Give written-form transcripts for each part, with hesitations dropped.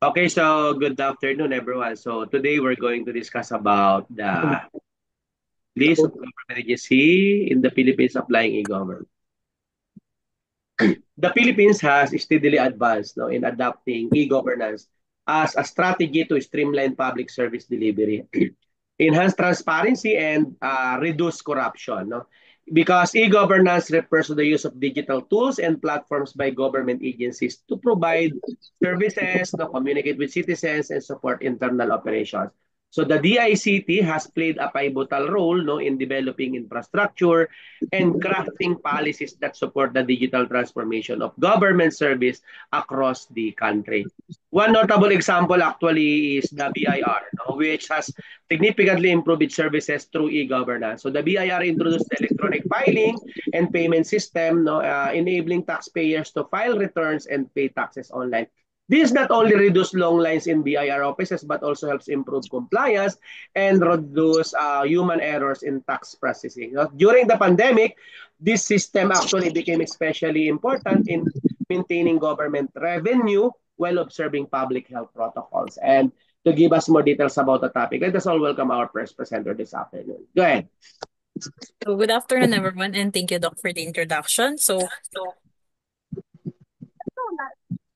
Okay, so good afternoon, everyone. So today we're going to discuss about the list of government agency in the Philippines applying e-government. The Philippines has steadily advanced no, in adopting e-governance as a strategy to streamline public service delivery, enhance transparency, and reduce corruption. No? Because e-governance refers to the use of digital tools and platforms by government agencies to provide services, to communicate with citizens, and support internal operations. So the DICT has played a pivotal role no, in developing infrastructure and crafting policies that support the digital transformation of government service across the country. One notable example actually is the BIR, no, which has significantly improved its services through e-governance. So the BIR introduced the electronic filing and payment system, no, enabling taxpayers to file returns and pay taxes online. This not only reduce long lines in BIR offices but also helps improve compliance and reduce human errors in tax processing. During the pandemic, this system actually became especially important in maintaining government revenue while observing public health protocols. And to give us more details about the topic, let us all welcome our first presenter this afternoon. Go ahead. So good afternoon, everyone, and thank you, Doc, for the introduction.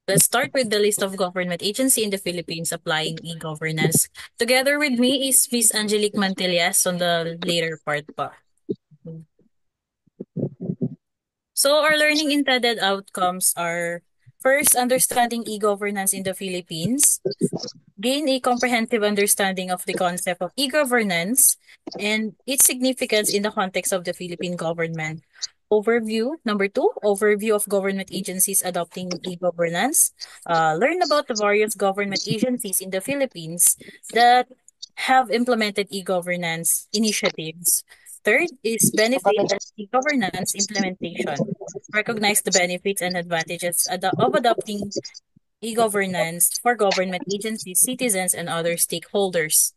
Let's start with the list of government agency in the Philippines applying e-governance. Together with me is Ms. Angelique Mantillas on the later part pa. So our learning intended outcomes are first, understanding e-governance in the Philippines, gain a comprehensive understanding of the concept of e-governance and its significance in the context of the Philippine government. Overview. Number two, overview of government agencies adopting e-governance. Learn about the various government agencies in the Philippines that have implemented e-governance initiatives. Third is benefit and e-governance implementation. Recognize the benefits and advantages of adopting e-governance for government agencies, citizens, and other stakeholders.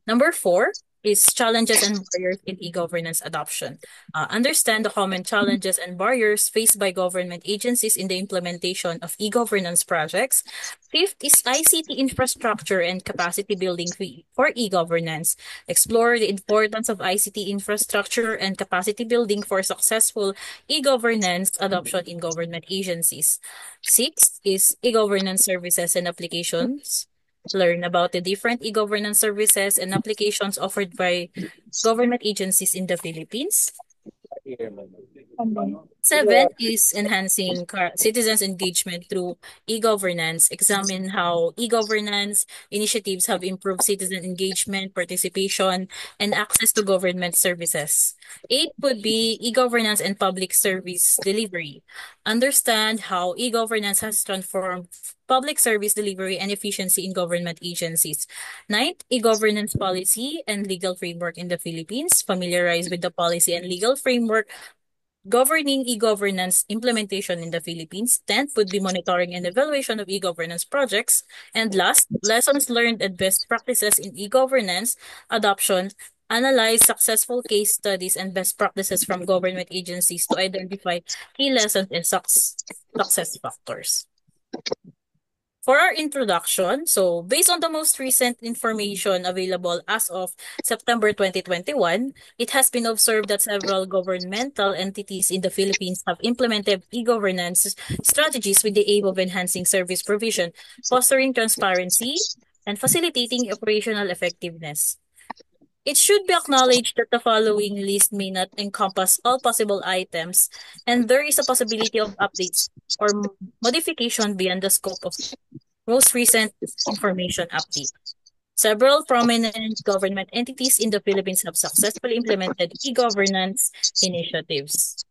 Number four is challenges and barriers in e-governance adoption. Understand the common challenges and barriers faced by government agencies in the implementation of e-governance projects. Fifth is ICT infrastructure and capacity building for e-governance. Explore the importance of ICT infrastructure and capacity building for successful e-governance adoption in government agencies. Sixth is e-governance services and applications. Learn about the different e-governance services and applications offered by government agencies in the Philippines. Seven is enhancing citizens' engagement through e-governance. Examine how e-governance initiatives have improved citizen engagement, participation, and access to government services. Eight would be e-governance and public service delivery. Understand how e-governance has transformed public service delivery and efficiency in government agencies. Ninth, e-governance policy and legal framework in the Philippines. Familiarize with the policy and legal framework governing e-governance implementation in the Philippines. 10th would be monitoring and evaluation of e-governance projects. And last, lessons learned and best practices in e-governance adoption. Analyze successful case studies and best practices from government agencies to identify key lessons and success factors. For our introduction, so based on the most recent information available as of September 2021, it has been observed that several governmental entities in the Philippines have implemented e-governance strategies with the aim of enhancing service provision, fostering transparency, and facilitating operational effectiveness. It should be acknowledged that the following list may not encompass all possible items, and there is a possibility of updates or modification beyond the scope of most recent information update. Several prominent government entities in the Philippines have successfully implemented e-governance initiatives.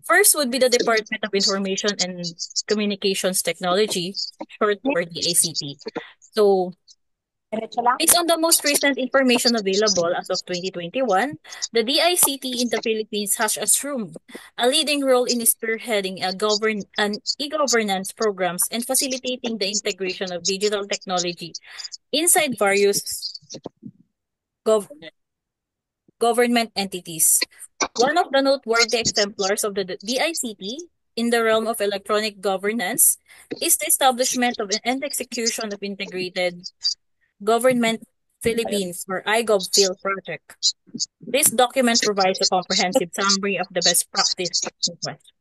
First would be the Department of Information and Communications Technology, short for DICT. So, based on the most recent information available as of 2021, the DICT in the Philippines has assumed a leading role in spearheading an e-governance programs and facilitating the integration of digital technology inside various gov- government entities. One of the noteworthy exemplars of the DICT in the realm of electronic governance is the establishment of and execution of integrated government Philippines or iGovPhil project. This document provides a comprehensive summary of the best practice request.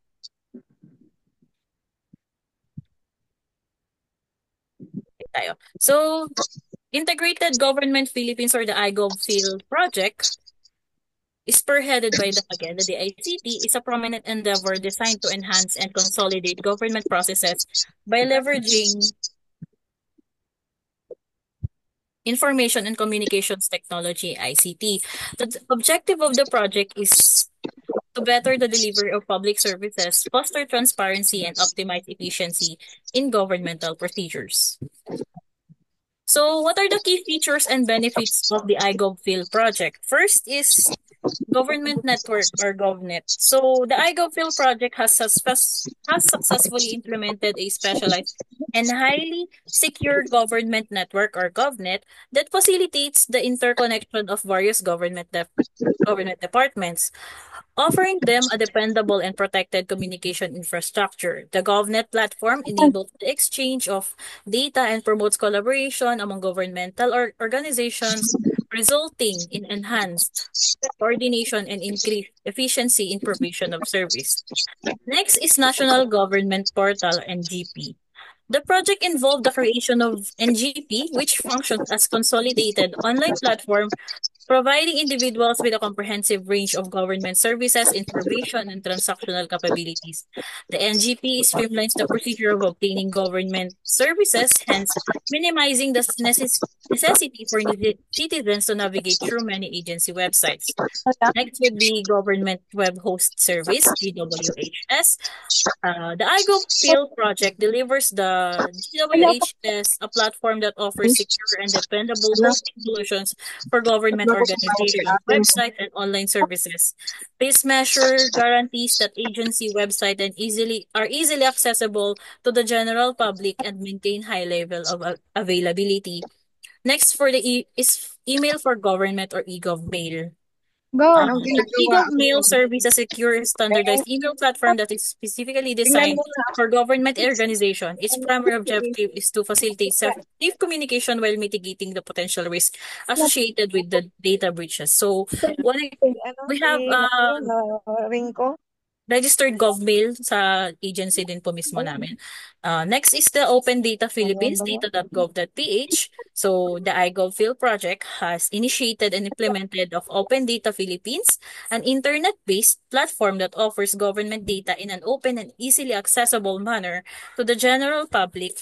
Tayo. So, Integrated Government Philippines or the iGovPhil project is spearheaded by the DICT is a prominent endeavor designed to enhance and consolidate government processes by leveraging information and communications technology ICT. The objective of the project is to better the delivery of public services, foster transparency, and optimize efficiency in governmental procedures. So, what are the key features and benefits of the iGovPhil project? First is Government Network or GovNet. So, the iGovPhil project has successfully implemented a specialized and highly secure government network or GovNet that facilitates the interconnection of various government departments, offering them a dependable and protected communication infrastructure. The GovNet platform enables the exchange of data and promotes collaboration among governmental organizations, resulting in enhanced coordination and increased efficiency in provision of service. Next is National Government Portal (NGP). The project involved the creation of NGP, which functions as consolidated online platform providing individuals with a comprehensive range of government services, information, and transactional capabilities. The NGP streamlines the procedure of obtaining government services, hence minimizing the necessity for citizens to navigate through many agency websites. Next would be Government Web Host Service, GWHS. The iGovPhil project delivers the GWHS, a platform that offers secure and dependable hosting solutions for government organizations, websites, and online services. This measure guarantees that agency websites are easily accessible to the general public and maintain high level of availability. Next for the is email for government or eGov Mail. The eGov Mail serves a secure, standardized email platform that is specifically designed for government organization. Its primary objective is to facilitate safe communication while mitigating the potential risk associated with the data breaches. So, what we have registered GovMail sa agency din po mismo namin. Next is the Open Data Philippines, data.gov.ph. So, the iGovPhil project has initiated and implemented of Open Data Philippines, an internet-based platform that offers government data in an open and easily accessible manner to the general public.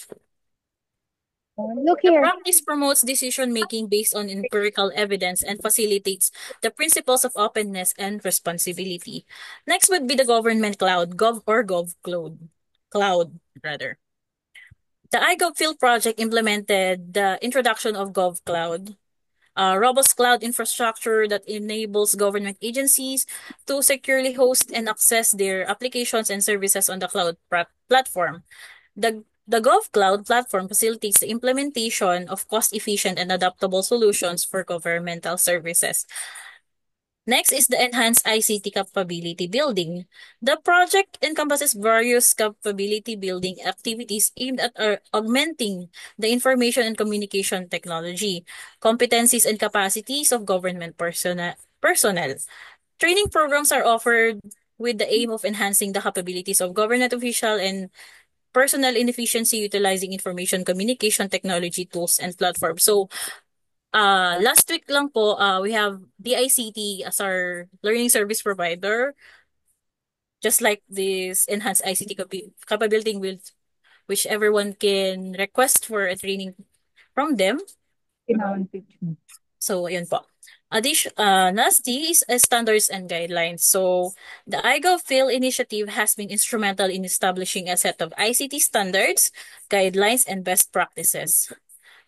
The practice promotes decision-making based on empirical evidence and facilitates the principles of openness and responsibility. Next would be the government cloud, cloud rather. The iGovPhil project implemented the introduction of GovCloud, a robust cloud infrastructure that enables government agencies to securely host and access their applications and services on the cloud platform. The GovCloud platform facilitates the implementation of cost-efficient and adaptable solutions for governmental services. Next is the Enhanced ICT Capability Building. The project encompasses various capability building activities aimed at augmenting the information and communication technology, competencies and capacities of government personnel. Training programs are offered with the aim of enhancing the capabilities of government official and personnel in efficiency utilizing information communication technology tools and platforms. So, last week lang po, we have DICT as our learning service provider, just like this enhanced ICT capability which everyone can request for a training from them. So, yun po. Lastly is standards and guidelines. So, the iGovPhil initiative has been instrumental in establishing a set of ICT standards, guidelines, and best practices.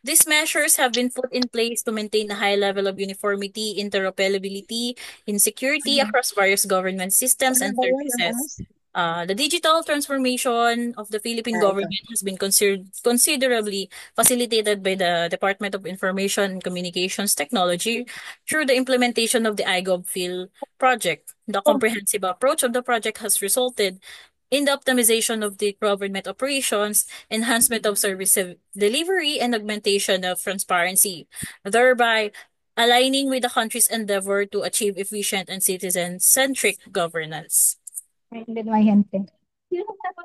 These measures have been put in place to maintain a high level of uniformity, interoperability, and security across various government systems and services. The digital transformation of the Philippine government has been considerably facilitated by the Department of Information and Communications Technology through the implementation of the iGovPhil project. The comprehensive approach of the project has resulted in the optimization of the government operations, enhancement of service delivery, and augmentation of transparency, thereby aligning with the country's endeavor to achieve efficient and citizen-centric governance. And then my gente.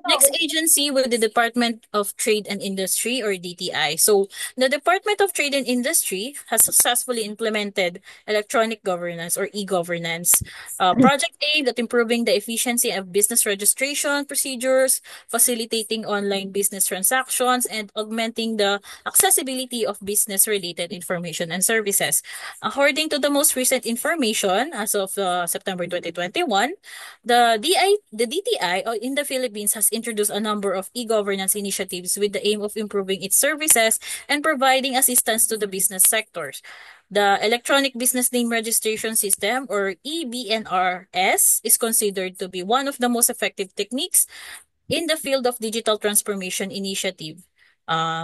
Next agency with the Department of Trade and Industry or DTI. So the Department of Trade and Industry has successfully implemented electronic governance or e-governance project aimed at improving the efficiency of business registration procedures, facilitating online business transactions, and augmenting the accessibility of business-related information and services. According to the most recent information, as of September 2021, the DTI in the Philippines has introduced a number of e-governance initiatives with the aim of improving its services and providing assistance to the business sectors. The Electronic Business Name Registration System, or EBNRS, is considered to be one of the most effective techniques in the field of digital transformation initiative.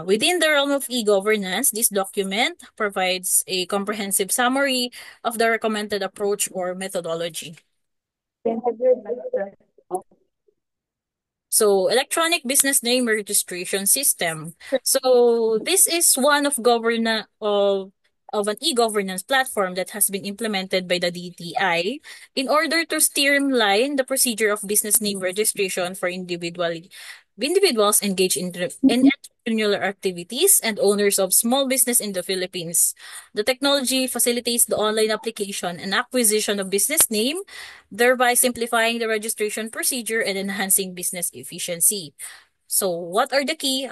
Within the realm of e-governance, this document provides a comprehensive summary of the recommended approach or methodology. So, electronic business name registration system. So, this is one of of an e-governance platform that has been implemented by the DTI in order to streamline the procedure of business name registration for individuals engaged in entrepreneurial activities and owners of small business in the Philippines. The technology facilitates the online application and acquisition of business name, thereby simplifying the registration procedure and enhancing business efficiency. So, what are the key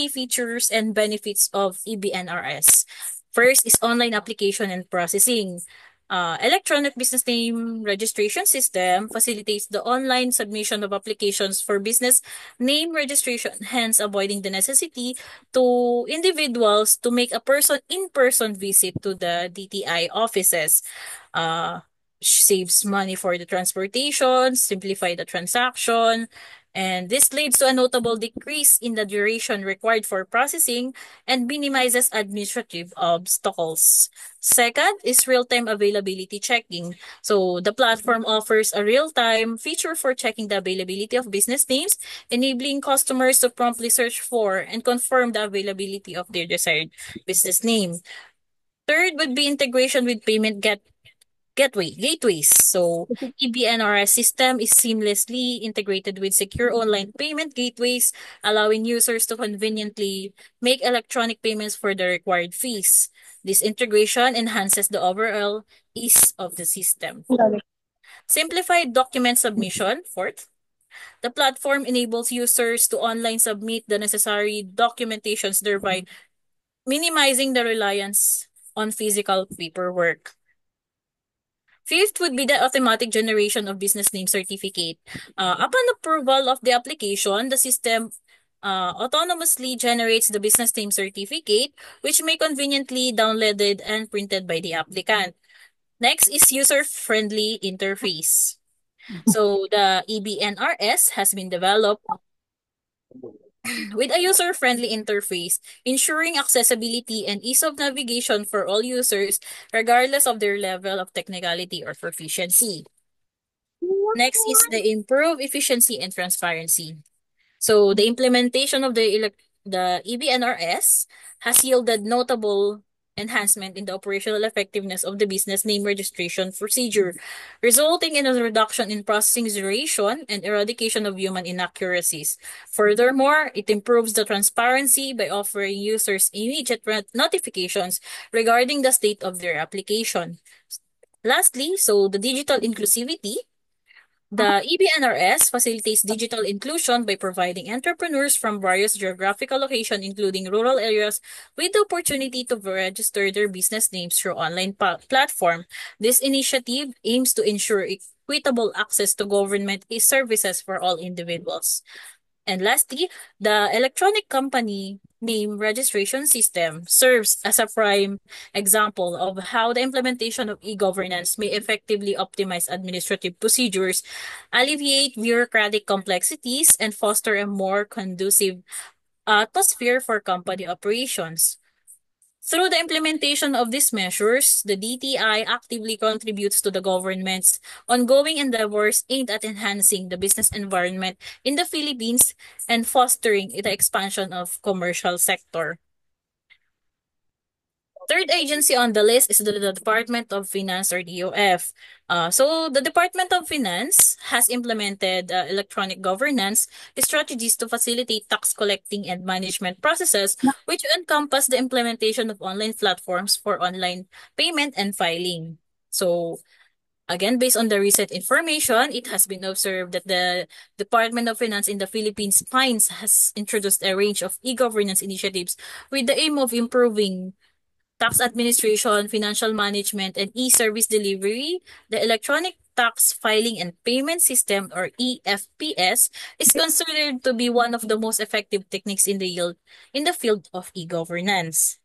features and benefits of EBNRS? First is online application and processing. Electronic business name registration system facilitates the online submission of applications for business name registration, hence avoiding the necessity to individuals to make a in-person visit to the DTI offices. Uh, Saves money for the transportation, simplify the transaction, and this leads to a notable decrease in the duration required for processing and minimizes administrative obstacles. Second is real-time availability checking. So the platform offers a real-time feature for checking the availability of business names, enabling customers to promptly search for and confirm the availability of their desired business name. Third would be integration with gateways. So EBNRS system is seamlessly integrated with secure online payment gateways, allowing users to conveniently make electronic payments for the required fees. This integration enhances the overall ease of the system. Simplified document submission. Fourth, the platform enables users to online submit the necessary documentations, thereby minimizing the reliance on physical paperwork. Fifth would be the automatic generation of business name certificate. Upon approval of the application, the system autonomously generates the business name certificate, which may conveniently downloaded and printed by the applicant. Next is user-friendly interface. So the EBNRS has been developed with a user-friendly interface, ensuring accessibility and ease of navigation for all users, regardless of their level of technicality or proficiency. Next is the improve efficiency and transparency. So the implementation of the EBNRS has yielded notable enhancement in the operational effectiveness of the business name registration procedure, resulting in a reduction in processing duration and eradication of human inaccuracies. Furthermore, it improves the transparency by offering users immediate notifications regarding the state of their application. Lastly, so the digital inclusivity. The EBNRS facilitates digital inclusion by providing entrepreneurs from various geographical locations, including rural areas, with the opportunity to register their business names through online platform. This initiative aims to ensure equitable access to government services for all individuals. And lastly, the electronic company name registration system serves as a prime example of how the implementation of e-governance may effectively optimize administrative procedures, alleviate bureaucratic complexities, and foster a more conducive atmosphere for company operations. Through the implementation of these measures, the DTI actively contributes to the government's ongoing endeavors aimed at enhancing the business environment in the Philippines and fostering the expansion of commercial sector. Third agency on the list is the Department of Finance or DOF. So the Department of Finance has implemented electronic governance strategies to facilitate tax collecting and management processes, which encompass the implementation of online platforms for online payment and filing. So again, based on the recent information, it has been observed that the Department of Finance in the Philippines has introduced a range of e-governance initiatives with the aim of improving tax administration, financial management, and e-service delivery. The electronic tax filing and payment system, or EFPS, is considered to be one of the most effective techniques in the field of e-governance.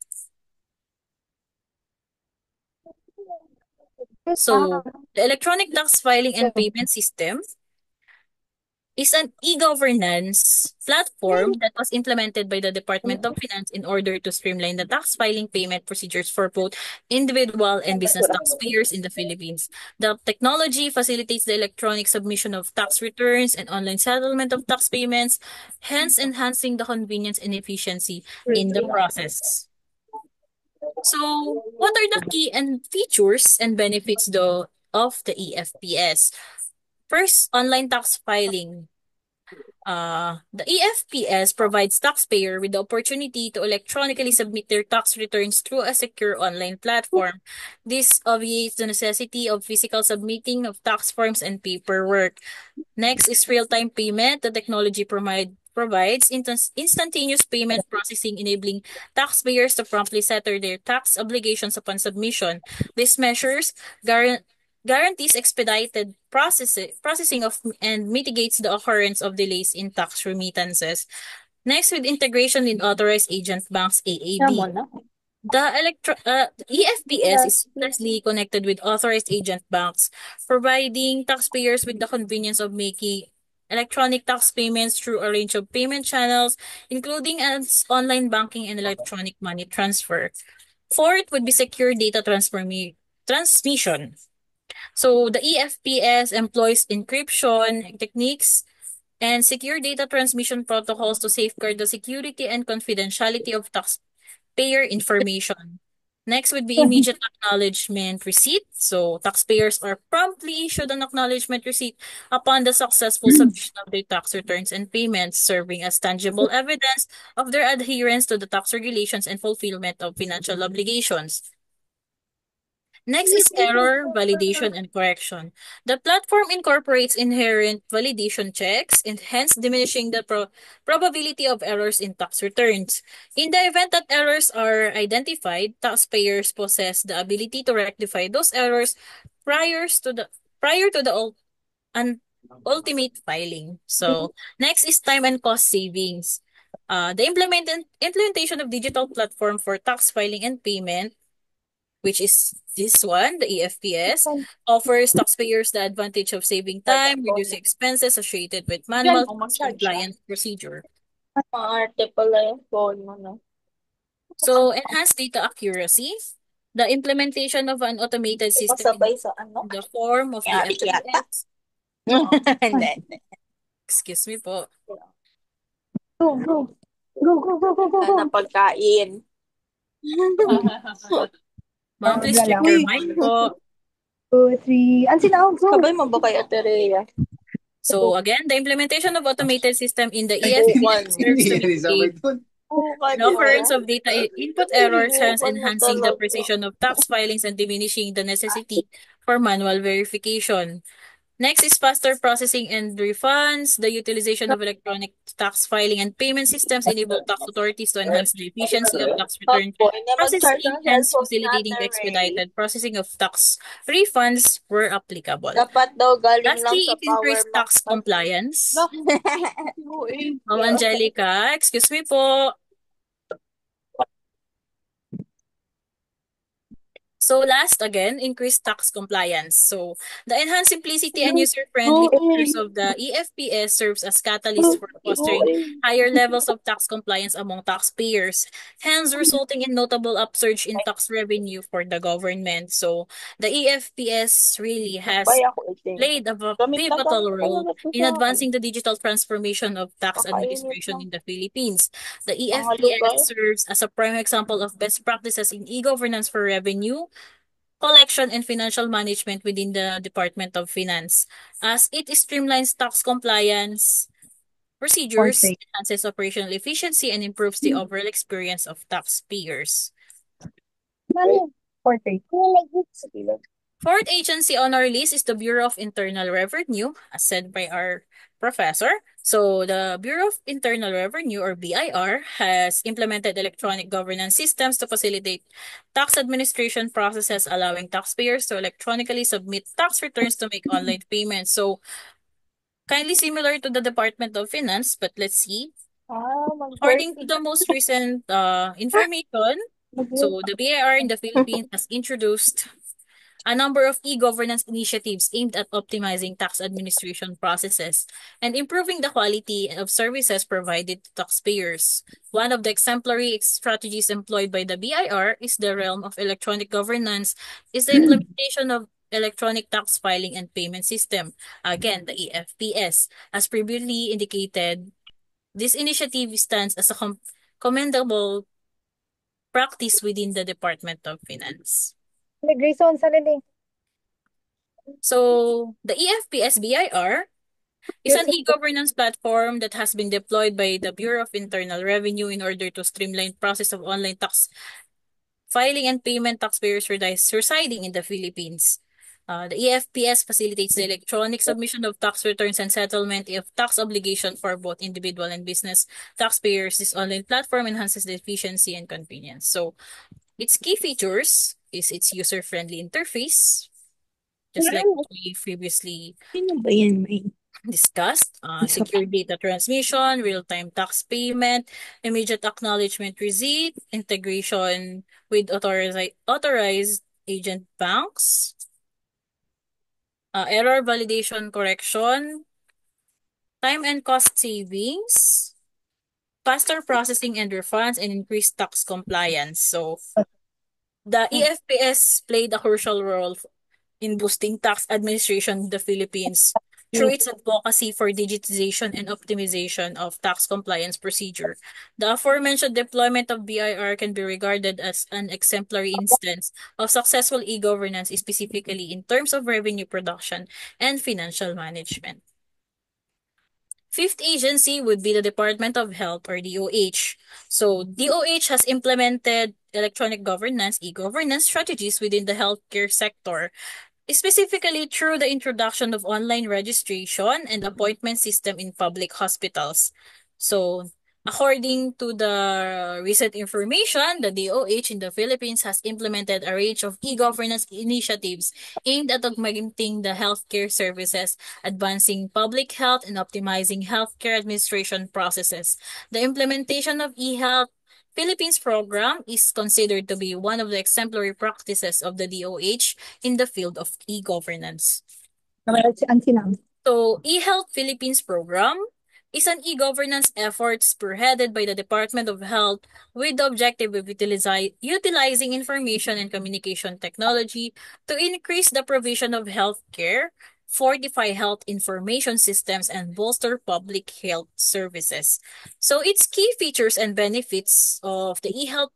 So, the electronic tax filing and payment system is an e-governance platform that was implemented by the Department of Finance in order to streamline the tax filing payment procedures for both individual and business taxpayers in the Philippines. The technology facilitates the electronic submission of tax returns and online settlement of tax payments, hence enhancing the convenience and efficiency in the process. So, what are the key and features and benefits of the EFPS? First, online tax filing. The EFPS provides taxpayer with the opportunity to electronically submit their tax returns through a secure online platform. This obviates the necessity of physical submitting of tax forms and paperwork. Next is real-time payment. The technology provides instantaneous payment processing, enabling taxpayers to promptly settle their tax obligations upon submission. These measures guarantees expedited processing of and mitigates the occurrence of delays in tax remittances. Next, with integration with authorized agent banks, AAB. The EFPS is seamlessly connected with authorized agent banks, providing taxpayers with the convenience of making electronic tax payments through a range of payment channels, including as online banking and electronic money transfer. Fourth would be secure data transmission. So the EFPS employs encryption techniques and secure data transmission protocols to safeguard the security and confidentiality of taxpayer information. Next would be immediate acknowledgement receipt. So taxpayers are promptly issued an acknowledgement receipt upon the successful submission of their tax returns and payments, serving as tangible evidence of their adherence to the tax regulations and fulfillment of financial obligations. Next is error, validation, and correction. The platform incorporates inherent validation checks and hence diminishing the probability of errors in tax returns. In the event that errors are identified, taxpayers possess the ability to rectify those errors prior to the ultimate filing. So, next is time and cost savings. The implementation of digital platform for tax filing and payment, which is this one, the EFPS, offers taxpayers the advantage of saving time, reducing expenses associated with manual compliance procedure. Maarte pala yung phone mo, no? So, enhanced data accuracy. The implementation of an automated system Pasabay sa ano? in the form of the Yari yata. EFPS. Hindi. Excuse me po. Go, go. Go, go, go, go, go, go. Na pagkain. Ma'am, please check your mic po. 2, 3. Ang sinawag ko. Sabay mo ba kay Ate Rhea? So, again, the implementation of automated system in the EFPS serves to mitigate the occurrence of data input errors, hence enhancing the precision of tax filings and diminishing the necessity for manual verification. Next is faster processing and refunds. The utilization of electronic tax filing and payment systems enable tax authorities to enhance the efficiency of tax return processing, hence facilitating the expedited processing of tax refunds where applicable. Dapat daw galing lang Lastly, sa it increased Power tax compliance. Ma'am Angelica, excuse me po. So last again, increased tax compliance. So the enhanced simplicity and user-friendly features of the EFPS serves as catalyst for fostering higher levels of tax compliance among taxpayers, hence resulting in notable upsurge in tax revenue for the government. So the EFPS really has Bay ako itim. played a Gamit na pivotal gamit role talaga to in sa akin. advancing the digital transformation of tax Kakainit administration lang. in the Philippines. The Mga EFPS lugar. serves as a prime example of best practices in e-governance for revenue, collection, and financial management within the Department of Finance, as it streamlines tax compliance procedures, enhances operational efficiency, and improves the overall experience of taxpayers. Portrait. Fourth agency on our list is the Bureau of Internal Revenue, as said by our professor. So the Bureau of Internal Revenue, or BIR, has implemented electronic governance systems to facilitate tax administration processes, allowing taxpayers to electronically submit tax returns to make online payments. So kindly similar to the Department of Finance, but let's see. According to the most recent information, so the BIR in the Philippines has introduced a number of e-governance initiatives aimed at optimizing tax administration processes and improving the quality of services provided to taxpayers. One of the exemplary strategies employed by the BIR is the realm of electronic governance, is the implementation of electronic tax filing and payment system, again, the EFPS. As previously indicated, this initiative stands as a commendable practice within the Department of Finance. Grayson, sarili. So, the EFPS BIR is an e-governance platform that has been deployed by the Bureau of Internal Revenue in order to streamline process of online tax filing and payment taxpayers residing in the Philippines. The EFPS facilitates the electronic submission of tax returns and settlement of tax obligation for both individual and business taxpayers. This online platform enhances the efficiency and convenience. So, its key features is its user-friendly interface, just like what we previously Sino ba yan, May? discussed, secure data transmission, real-time tax payment, immediate acknowledgement receipt, integration with authorized agent banks, error validation correction, time and cost savings, faster processing and refunds, and increased tax compliance. So the EFPS played a crucial role in boosting tax administration in the Philippines through its advocacy for digitization and optimization of tax compliance procedure. The aforementioned deployment of BIR can be regarded as an exemplary instance of successful e-governance, specifically in terms of revenue production and financial management. Fifth agency would be the Department of Health, or DOH. So DOH has implemented electronic governance, e-governance strategies within the healthcare sector, specifically through the introduction of online registration and appointment system in public hospitals. So, according to the recent information, the DOH in the Philippines has implemented a range of e-governance initiatives aimed at augmenting the healthcare services, advancing public health, and optimizing healthcare administration processes. The implementation of e-health Philippines program is considered to be one of the exemplary practices of the DOH in the field of e-governance. So, eHealth Philippines program is an e-governance effort spearheaded by the Department of Health with the objective of utilizing information and communication technology to increase the provision of healthcare, fortify health information systems, and bolster public health services. So its key features and benefits of the eHealth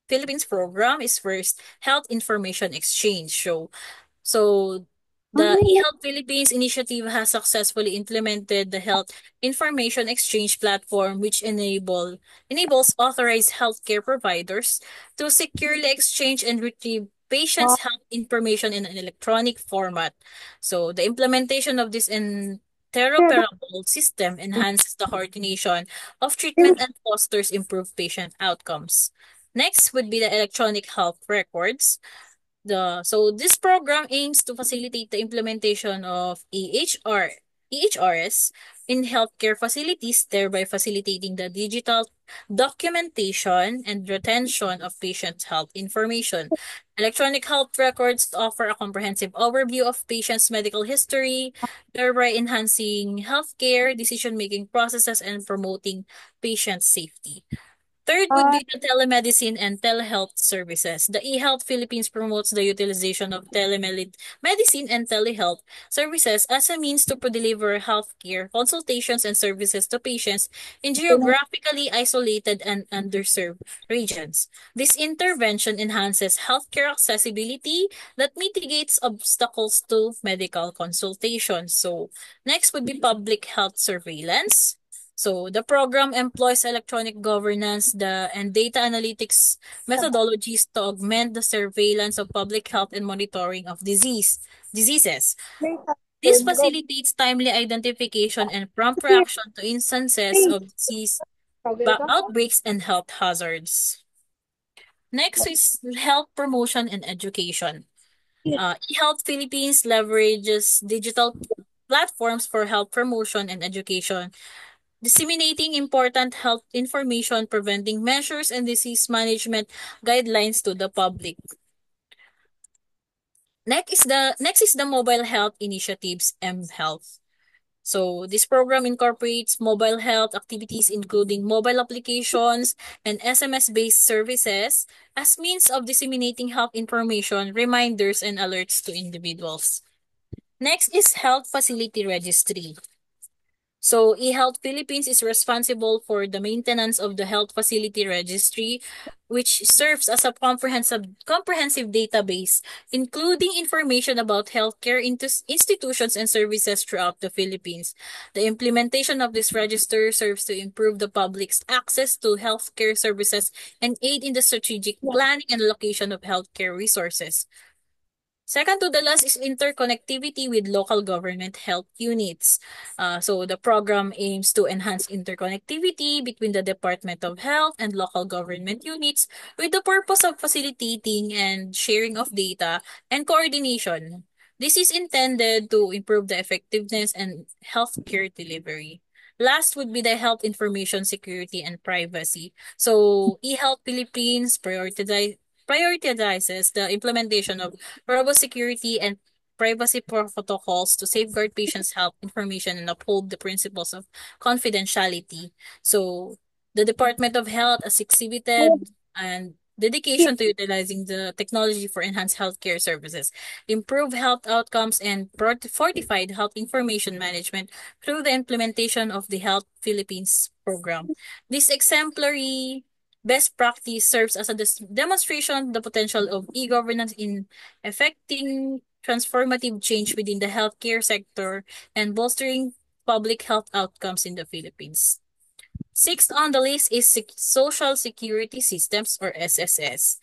Philippines program is first, health information exchange. So the eHealth Philippines initiative has successfully implemented the health information exchange platform, which enables authorized healthcare providers to securely exchange and retrieve patients' health information in an electronic format. So the implementation of this interoperable system enhances the coordination of treatment and fosters improved patient outcomes. Next would be the electronic health records. So this program aims to facilitate the implementation of EHRS, in healthcare facilities, thereby facilitating the digital documentation and retention of patient health information. Electronic health records offer a comprehensive overview of patients' medical history, thereby enhancing healthcare decision-making processes and promoting patient safety. Third would be the telemedicine and telehealth services. The eHealth Philippines promotes the utilization of telemedicine and telehealth services as a means to deliver healthcare consultations and services to patients in geographically isolated and underserved regions. This intervention enhances healthcare accessibility that mitigates obstacles to medical consultation. So, next would be public health surveillance. So the program employs electronic governance and data analytics methodologies to augment the surveillance of public health and monitoring of diseases. This facilitates timely identification and prompt reaction to instances of disease outbreaks and health hazards. Next is health promotion and education. eHealth Philippines leverages digital platforms for health promotion and education, disseminating important health information, preventing measures, and disease management guidelines to the public. Next is the mobile health initiatives, mHealth. So this program incorporates mobile health activities including mobile applications and SMS-based services as means of disseminating health information, reminders, and alerts to individuals. Next is health facility registry. So, eHealth Philippines is responsible for the maintenance of the health facility registry, which serves as a comprehensive database, including information about healthcare institutions and services throughout the Philippines. The implementation of this register serves to improve the public's access to healthcare services and aid in the strategic planning and allocation of healthcare resources. Second to the last is interconnectivity with local government health units. So the program aims to enhance interconnectivity between the Department of Health and local government units with the purpose of facilitating and sharing of data and coordination. This is intended to improve the effectiveness and healthcare delivery. Last would be the health information security and privacy. So eHealth Philippines prioritizes the implementation of robust security and privacy protocols to safeguard patients' health information and uphold the principles of confidentiality. So, the Department of Health has exhibited and dedication to utilizing the technology for enhanced healthcare services, improve health outcomes, and fortified health information management through the implementation of the Health Philippines program. This exemplary best practice serves as a demonstration of the potential of e-governance in effecting transformative change within the healthcare sector and bolstering public health outcomes in the Philippines. Sixth on the list is Social Security Systems or SSS.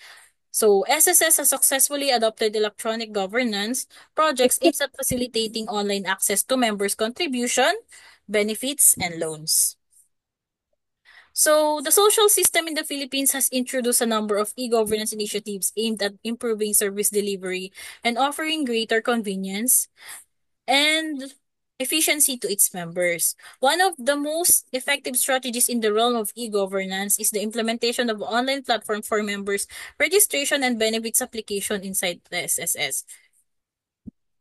So, SSS has successfully adopted electronic governance projects aimed at facilitating online access to members' contribution, benefits, and loans. So, the social system in the Philippines has introduced a number of e-governance initiatives aimed at improving service delivery and offering greater convenience and efficiency to its members. One of the most effective strategies in the realm of e-governance is the implementation of online platform for members' registration and benefits application inside the SSS.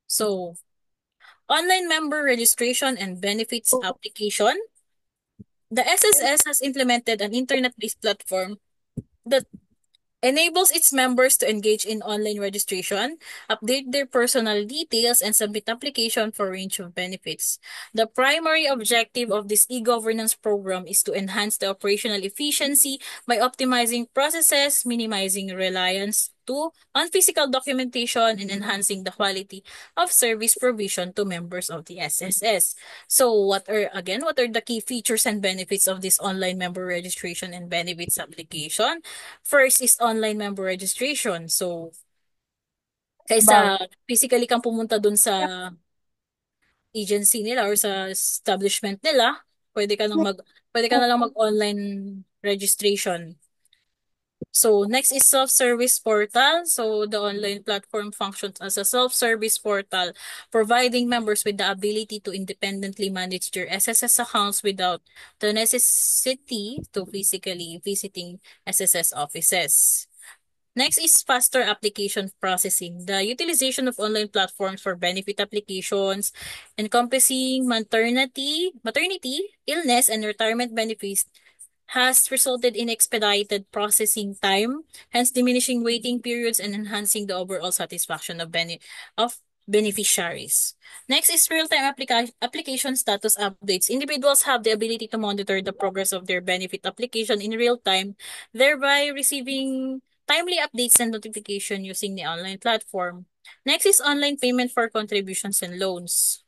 So, online member registration and benefits application. The SSS has implemented an internet-based platform that enables its members to engage in online registration, update their personal details, and submit application for a range of benefits. The primary objective of this e-governance program is to enhance the operational efficiency by optimizing processes, minimizing reliance on physical documentation, and enhancing the quality of service provision to members of the SSS. So what are the key features and benefits of this online member registration and benefits application? First is online member registration. So, kaysa physically kang pumunta dun sa agency nila or sa establishment nila, pwede ka na lang mag-online registration. So next is self-service portal. So the online platform functions as a self-service portal, providing members with the ability to independently manage their SSS accounts without the necessity to physically visiting SSS offices. Next is faster application processing. The utilization of online platforms for benefit applications encompassing maternity, illness, and retirement benefits has resulted in expedited processing time, hence diminishing waiting periods and enhancing the overall satisfaction of beneficiaries. Next is real-time application status updates. Individuals have the ability to monitor the progress of their benefit application in real time, thereby receiving timely updates and notification using the online platform. Next is online payment for contributions and loans.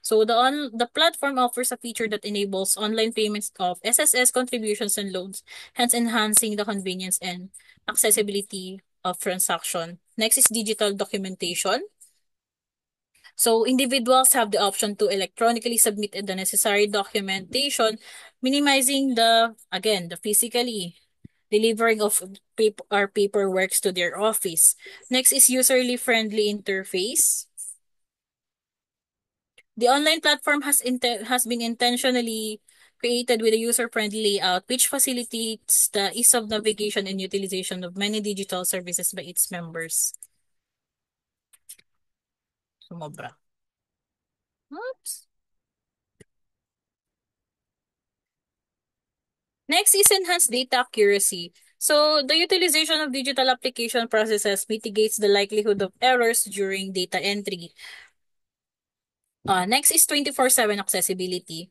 So the platform offers a feature that enables online payments of SSS contributions and loans, hence enhancing the convenience and accessibility of transaction. Next is digital documentation. So individuals have the option to electronically submit the necessary documentation, minimizing the physically delivering of paperworks to their office. Next is userly friendly interface. The online platform has been intentionally created with a user-friendly layout which facilitates the ease of navigation and utilization of many digital services by its members. Sumobra. Oops. Next is enhanced data accuracy. So the utilization of digital application processes mitigates the likelihood of errors during data entry. Next is 24/7 accessibility.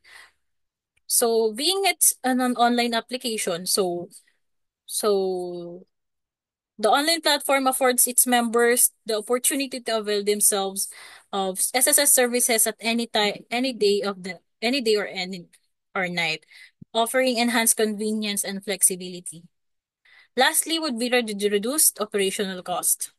So being it's an online application, so the online platform affords its members the opportunity to avail themselves of SSS services at any time, any day or night, offering enhanced convenience and flexibility. Lastly would be the reduced operational cost.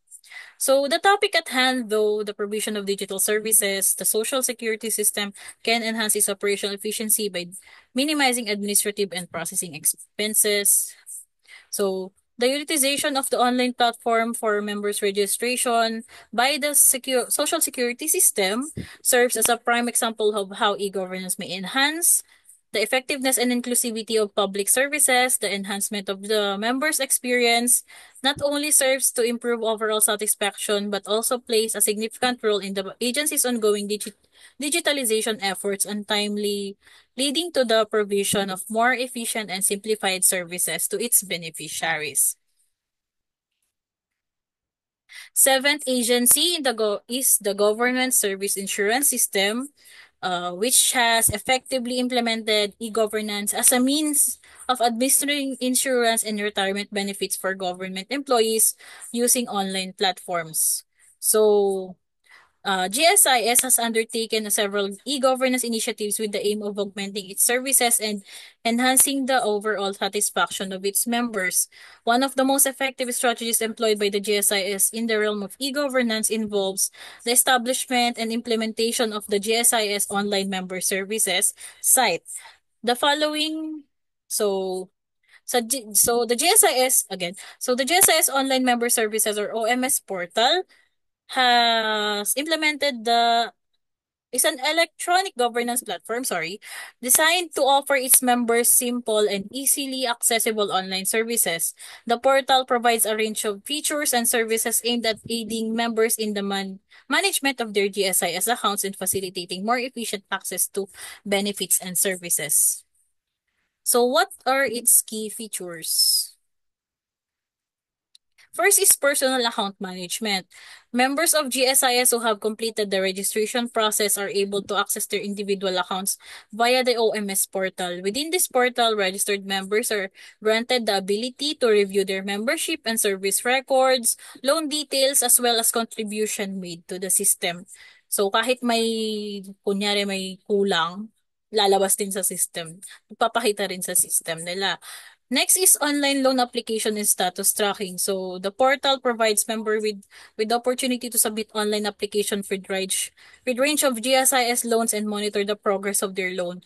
So the topic at hand, though, the provision of digital services, the social security system can enhance its operational efficiency by minimizing administrative and processing expenses. So the utilization of the online platform for members' registration by the social security system serves as a prime example of how e-governance may enhance the effectiveness and inclusivity of public services. The enhancement of the members' experience not only serves to improve overall satisfaction but also plays a significant role in the agency's ongoing digitalization efforts and timely leading to the provision of more efficient and simplified services to its beneficiaries. Seventh agency is the Government Service Insurance System, which has effectively implemented e-governance as a means of administering insurance and retirement benefits for government employees using online platforms. So, GSIS has undertaken several e-governance initiatives with the aim of augmenting its services and enhancing the overall satisfaction of its members. One of the most effective strategies employed by the GSIS in the realm of e-governance involves the establishment and implementation of the GSIS online member services site. The following, so so the GSIS again. So the GSIS online member services or OMS portal has implemented the is an electronic governance platform, designed to offer its members simple and easily accessible online services. The portal provides a range of features and services aimed at aiding members in the management of their GSIS accounts and facilitating more efficient access to benefits and services. So what are its key features? First is personal account management. Members of GSIS who have completed the registration process are able to access their individual accounts via the OMS portal. Within this portal, registered members are granted the ability to review their membership and service records, loan details, as well as contribution made to the system. So kahit kunyari may kulang, lalabas din sa system. Papakita rin sa system nila. Next is online loan application and status tracking. So the portal provides member with the opportunity to submit online application with range of GSIS loans and monitor the progress of their loan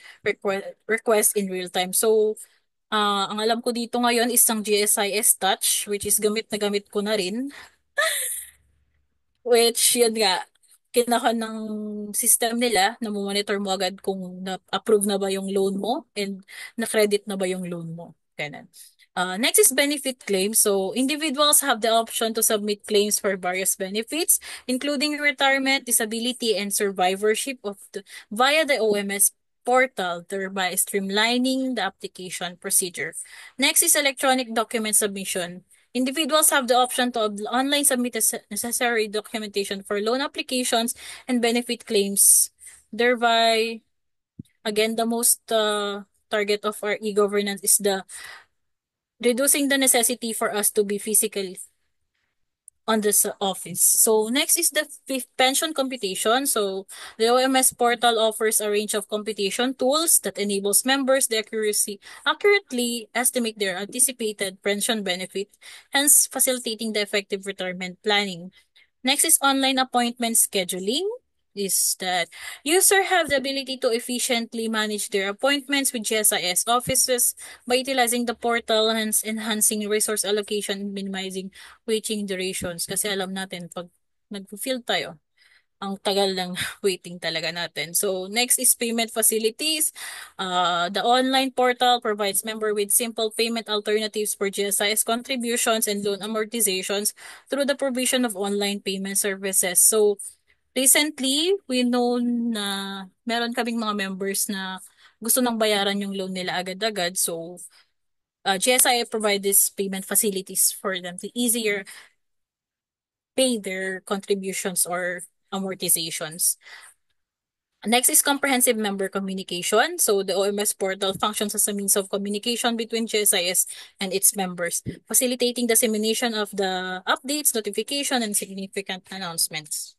request in real time. So Ang alam ko dito ngayon is ang GSIS Touch, which is gamit na gamit ko na rin. Which, yun nga, kinaka ng system nila na monitor mo agad kung na-approve na ba yung loan mo and na-credit na ba yung loan mo. Ganun. Next is benefit claims. So, individuals have the option to submit claims for various benefits, including retirement, disability, and survivorship via the OMS portal, thereby streamlining the application procedure. Next is electronic document submission. Individuals have the option to online submit the necessary documentation for loan applications and benefit claims. Thereby, again, the most target of our e-governance is the reducing the necessity for us to be physically on this office. So next is the pension computation. So the OMS portal offers a range of computation tools that enables members to accurately estimate their anticipated pension benefit, hence facilitating the effective retirement planning. Next is online appointment scheduling. Is that users have the ability to efficiently manage their appointments with GSIS offices by utilizing the portal, hence enhancing resource allocation and minimizing waiting durations. Kasi alam natin, pag nag-field tayo, ang tagal ng waiting talaga natin. So next is payment facilities. The online portal provides member with simple payment alternatives for GSIS contributions and loan amortizations through the provision of online payment services. So recently, we know na meron kaming mga members na gusto nang bayaran yung loan nila agad-agad. So GSI provide these payment facilities for them to easier pay their contributions or amortizations. Next is comprehensive member communication. So the OMS portal functions as a means of communication between GSIS and its members, facilitating dissemination of the updates, notification, and significant announcements.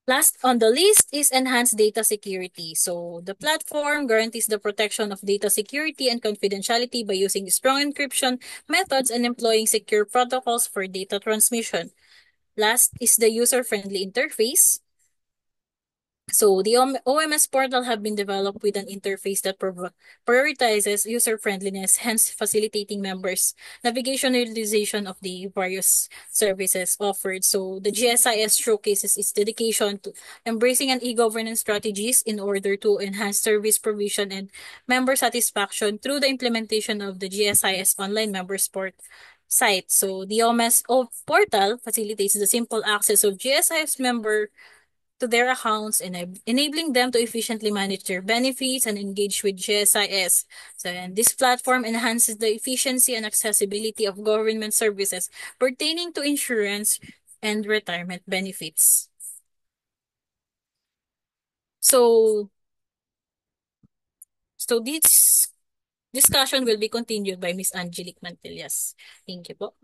Last on the list is enhanced data security. So the platform guarantees the protection of data security and confidentiality by using strong encryption methods and employing secure protocols for data transmission. Last is the user-friendly interface. So the OMS portal have been developed with an interface that prioritizes user-friendliness, hence facilitating members' navigation and utilization of the various services offered. So the GSIS showcases its dedication to embracing an e-governance strategies in order to enhance service provision and member satisfaction through the implementation of the GSIS online member support site. So the OMS portal facilitates the simple access of GSIS member to their accounts and enabling them to efficiently manage their benefits and engage with GSIS. So, and this platform enhances the efficiency and accessibility of government services pertaining to insurance and retirement benefits. So this discussion will be continued by Ms. Angelique Mantillas. Thank you po.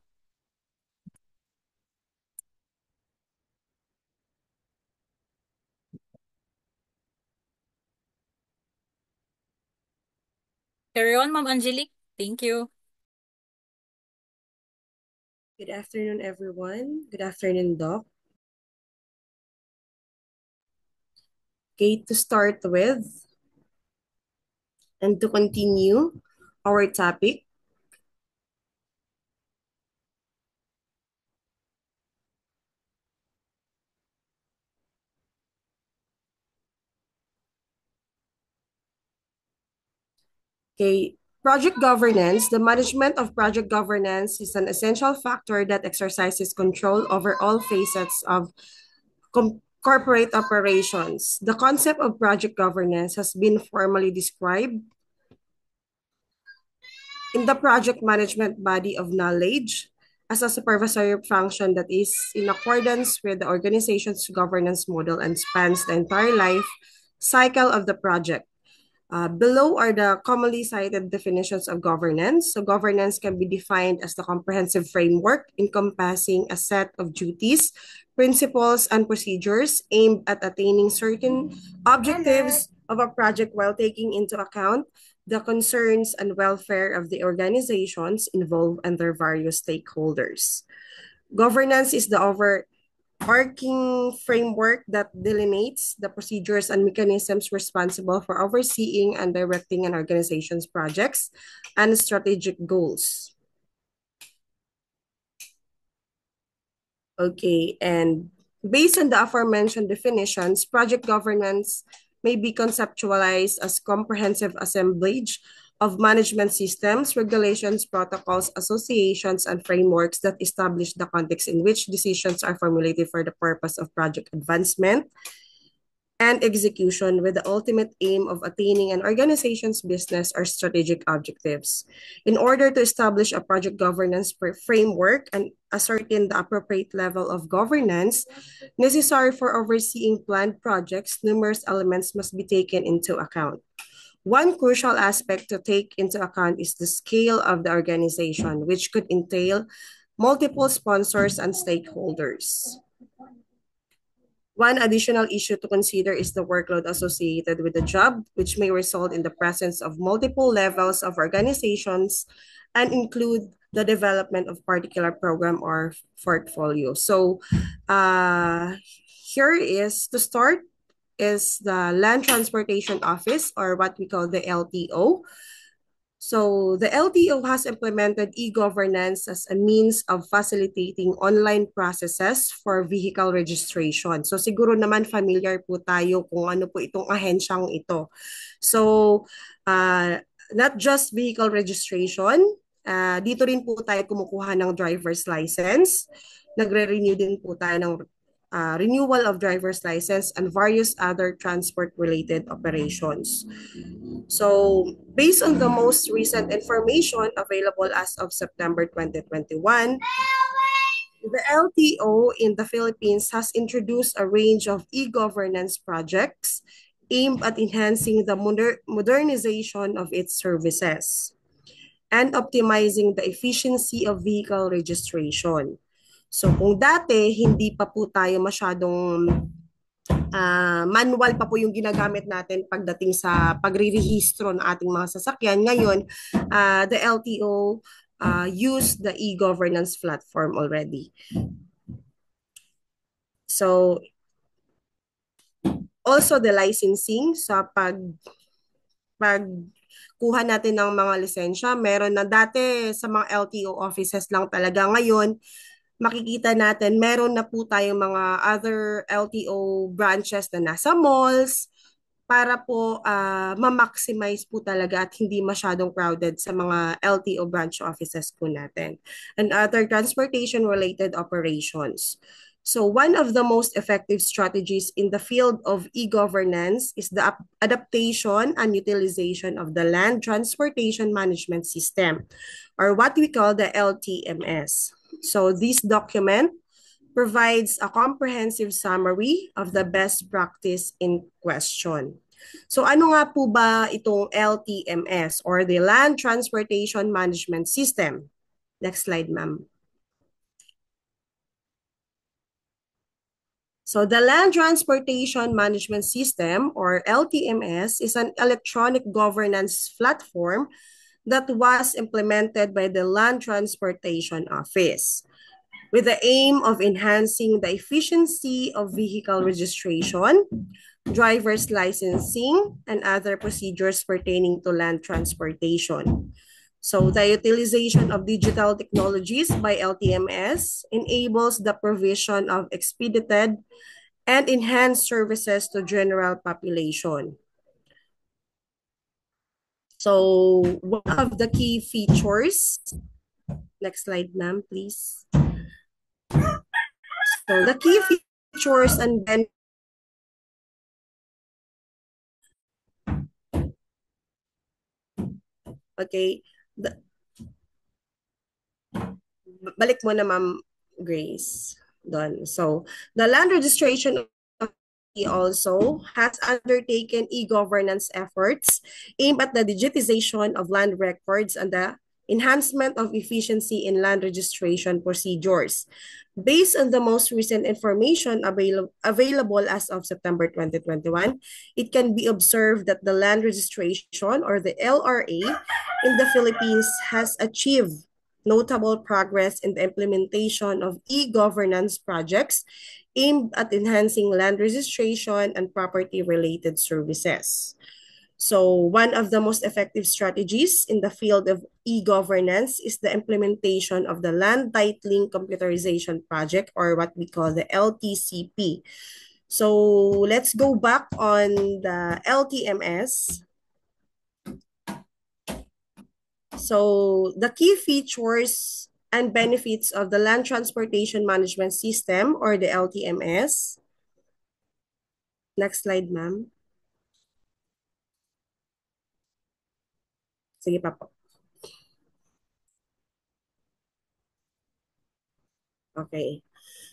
Carry on, Ma'am Angelique. Thank you. Good afternoon, everyone. Good afternoon, Doc. Okay, to start with, and to continue our topic, okay, project governance. The management of project governance is an essential factor that exercises control over all facets of corporate operations. The concept of project governance has been formally described in the project management body of knowledge as a supervisory function that is in accordance with the organization's governance model and spans the entire life cycle of the project. Below are the commonly cited definitions of governance. So governance can be defined as the comprehensive framework encompassing a set of duties, principles, and procedures aimed at attaining certain objectives of a project while taking into account the concerns and welfare of the organizations involved and their various stakeholders. Governance is the working framework that delineates the procedures and mechanisms responsible for overseeing and directing an organization's projects and strategic goals. Okay, and based on the aforementioned definitions, project governance may be conceptualized as comprehensive assemblage of management systems, regulations, protocols, associations, and frameworks that establish the context in which decisions are formulated for the purpose of project advancement and execution with the ultimate aim of attaining an organization's business or strategic objectives. In order to establish a project governance framework and ascertain the appropriate level of governance necessary for overseeing planned projects, numerous elements must be taken into account. One crucial aspect to take into account is the scale of the organization, which could entail multiple sponsors and stakeholders. One additional issue to consider is the workload associated with the job, which may result in the presence of multiple levels of organizations and include the development of particular program or portfolio. So here is to start is the Land Transportation Office, or what we call the LTO. So the LTO has implemented e-governance as a means of facilitating online processes for vehicle registration. So siguro naman familiar po tayo kung ano po itong ahensyang ito. So not just vehicle registration, dito rin po tayo kumukuha ng driver's license. Nagre-renew din po tayo ng renewal of driver's license and various other transport-related operations. So, based on the most recent information available as of September 2021, the LTO in the Philippines has introduced a range of e-governance projects aimed at enhancing the modernization of its services and optimizing the efficiency of vehicle registration. So kung dati, hindi pa po tayo masyadong manual pa po yung ginagamit natin pagdating sa pagre-rehistro ng ating mga sasakyan. Ngayon, the LTO use the e-governance platform already. So, also the licensing sa pagkuha natin ng mga lisensya, meron na dati sa mga LTO offices lang talaga. Ngayon, makikita natin, meron na po tayong mga other LTO branches na nasa malls para po ma-maximize po talaga at hindi masyadong crowded sa mga LTO branch offices po natin and other transportation-related operations. So one of the most effective strategies in the field of e-governance is the adaptation and utilization of the Land Transportation Management System, or what we call the LTMS. So this document provides a comprehensive summary of the best practice in question. So ano nga po ba itong LTMS or the Land Transportation Management System? Next slide, ma'am. So the Land Transportation Management System, or LTMS, is an electronic governance platform that was implemented by the Land Transportation Office with the aim of enhancing the efficiency of vehicle registration, driver's licensing, and other procedures pertaining to land transportation. So the utilization of digital technologies by LTMS enables the provision of expedited and enhanced services to general population. So one of the key features, next slide, ma'am, please. So the key features and then okay, balik mo na, ma'am Grace. Done. So the land registration also has undertaken e-governance efforts aimed at the digitization of land records and the enhancement of efficiency in land registration procedures. Based on the most recent information available as of September 2021, it can be observed that the land registration, or the LRA, in the Philippines has achieved, notable progress in the implementation of e-governance projects aimed at enhancing land registration and property-related services. So one of the most effective strategies in the field of e-governance is the implementation of the Land Titling Computerization Project, or what we call the LTCP. So let's go back on the LTMS. So the key features and benefits of the Land Transportation Management System, or the LTMS. Next slide, ma'am. Sige pa po. Okay.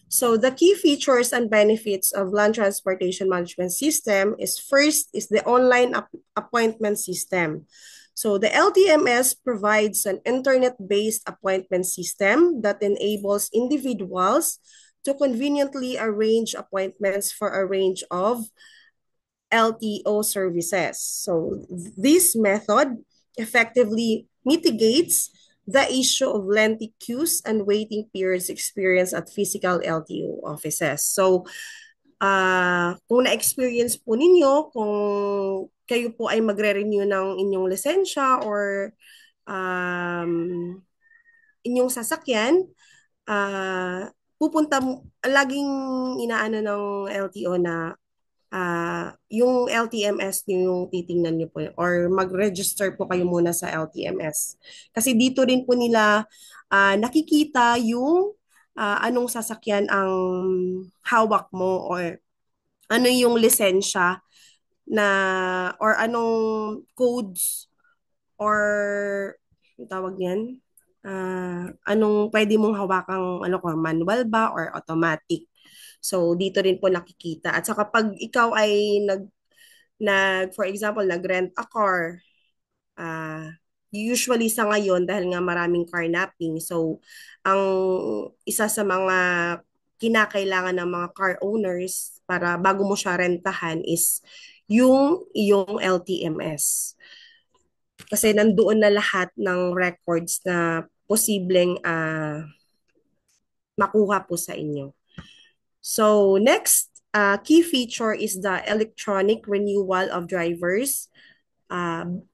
So the key features and benefits of Land Transportation Management System is, first is the online appointment system. So the LTMS provides an internet-based appointment system that enables individuals to conveniently arrange appointments for a range of LTO services. So this method effectively mitigates the issue of lengthy queues and waiting periods experienced at physical LTO offices. So, kung na-experience po ninyo, kung kayo po ay magre-renew ng inyong lisensya or inyong sasakyan, laging inaano ng LTO na yung LTMS nyo yung titingnan nyo po or mag-register po kayo muna sa LTMS. Kasi dito rin po nila nakikita yung anong sasakyan ang hawak mo or ano yung lisensya na or anong codes or yung tawag niyan, anong pwede mong hawakang ano ko, manual ba or automatic. So dito rin po nakikita. At saka pag ikaw ay for example, nag-rent a car, usually sa ngayon dahil nga maraming carnapping. So ang isa sa mga kinakailangan ng mga car owners para bago mo siya rentahan is yung iyong LTMS. Kasi nandoon na lahat ng records na posibleng makuha po sa inyo. So next key feature is the electronic renewal of drivers.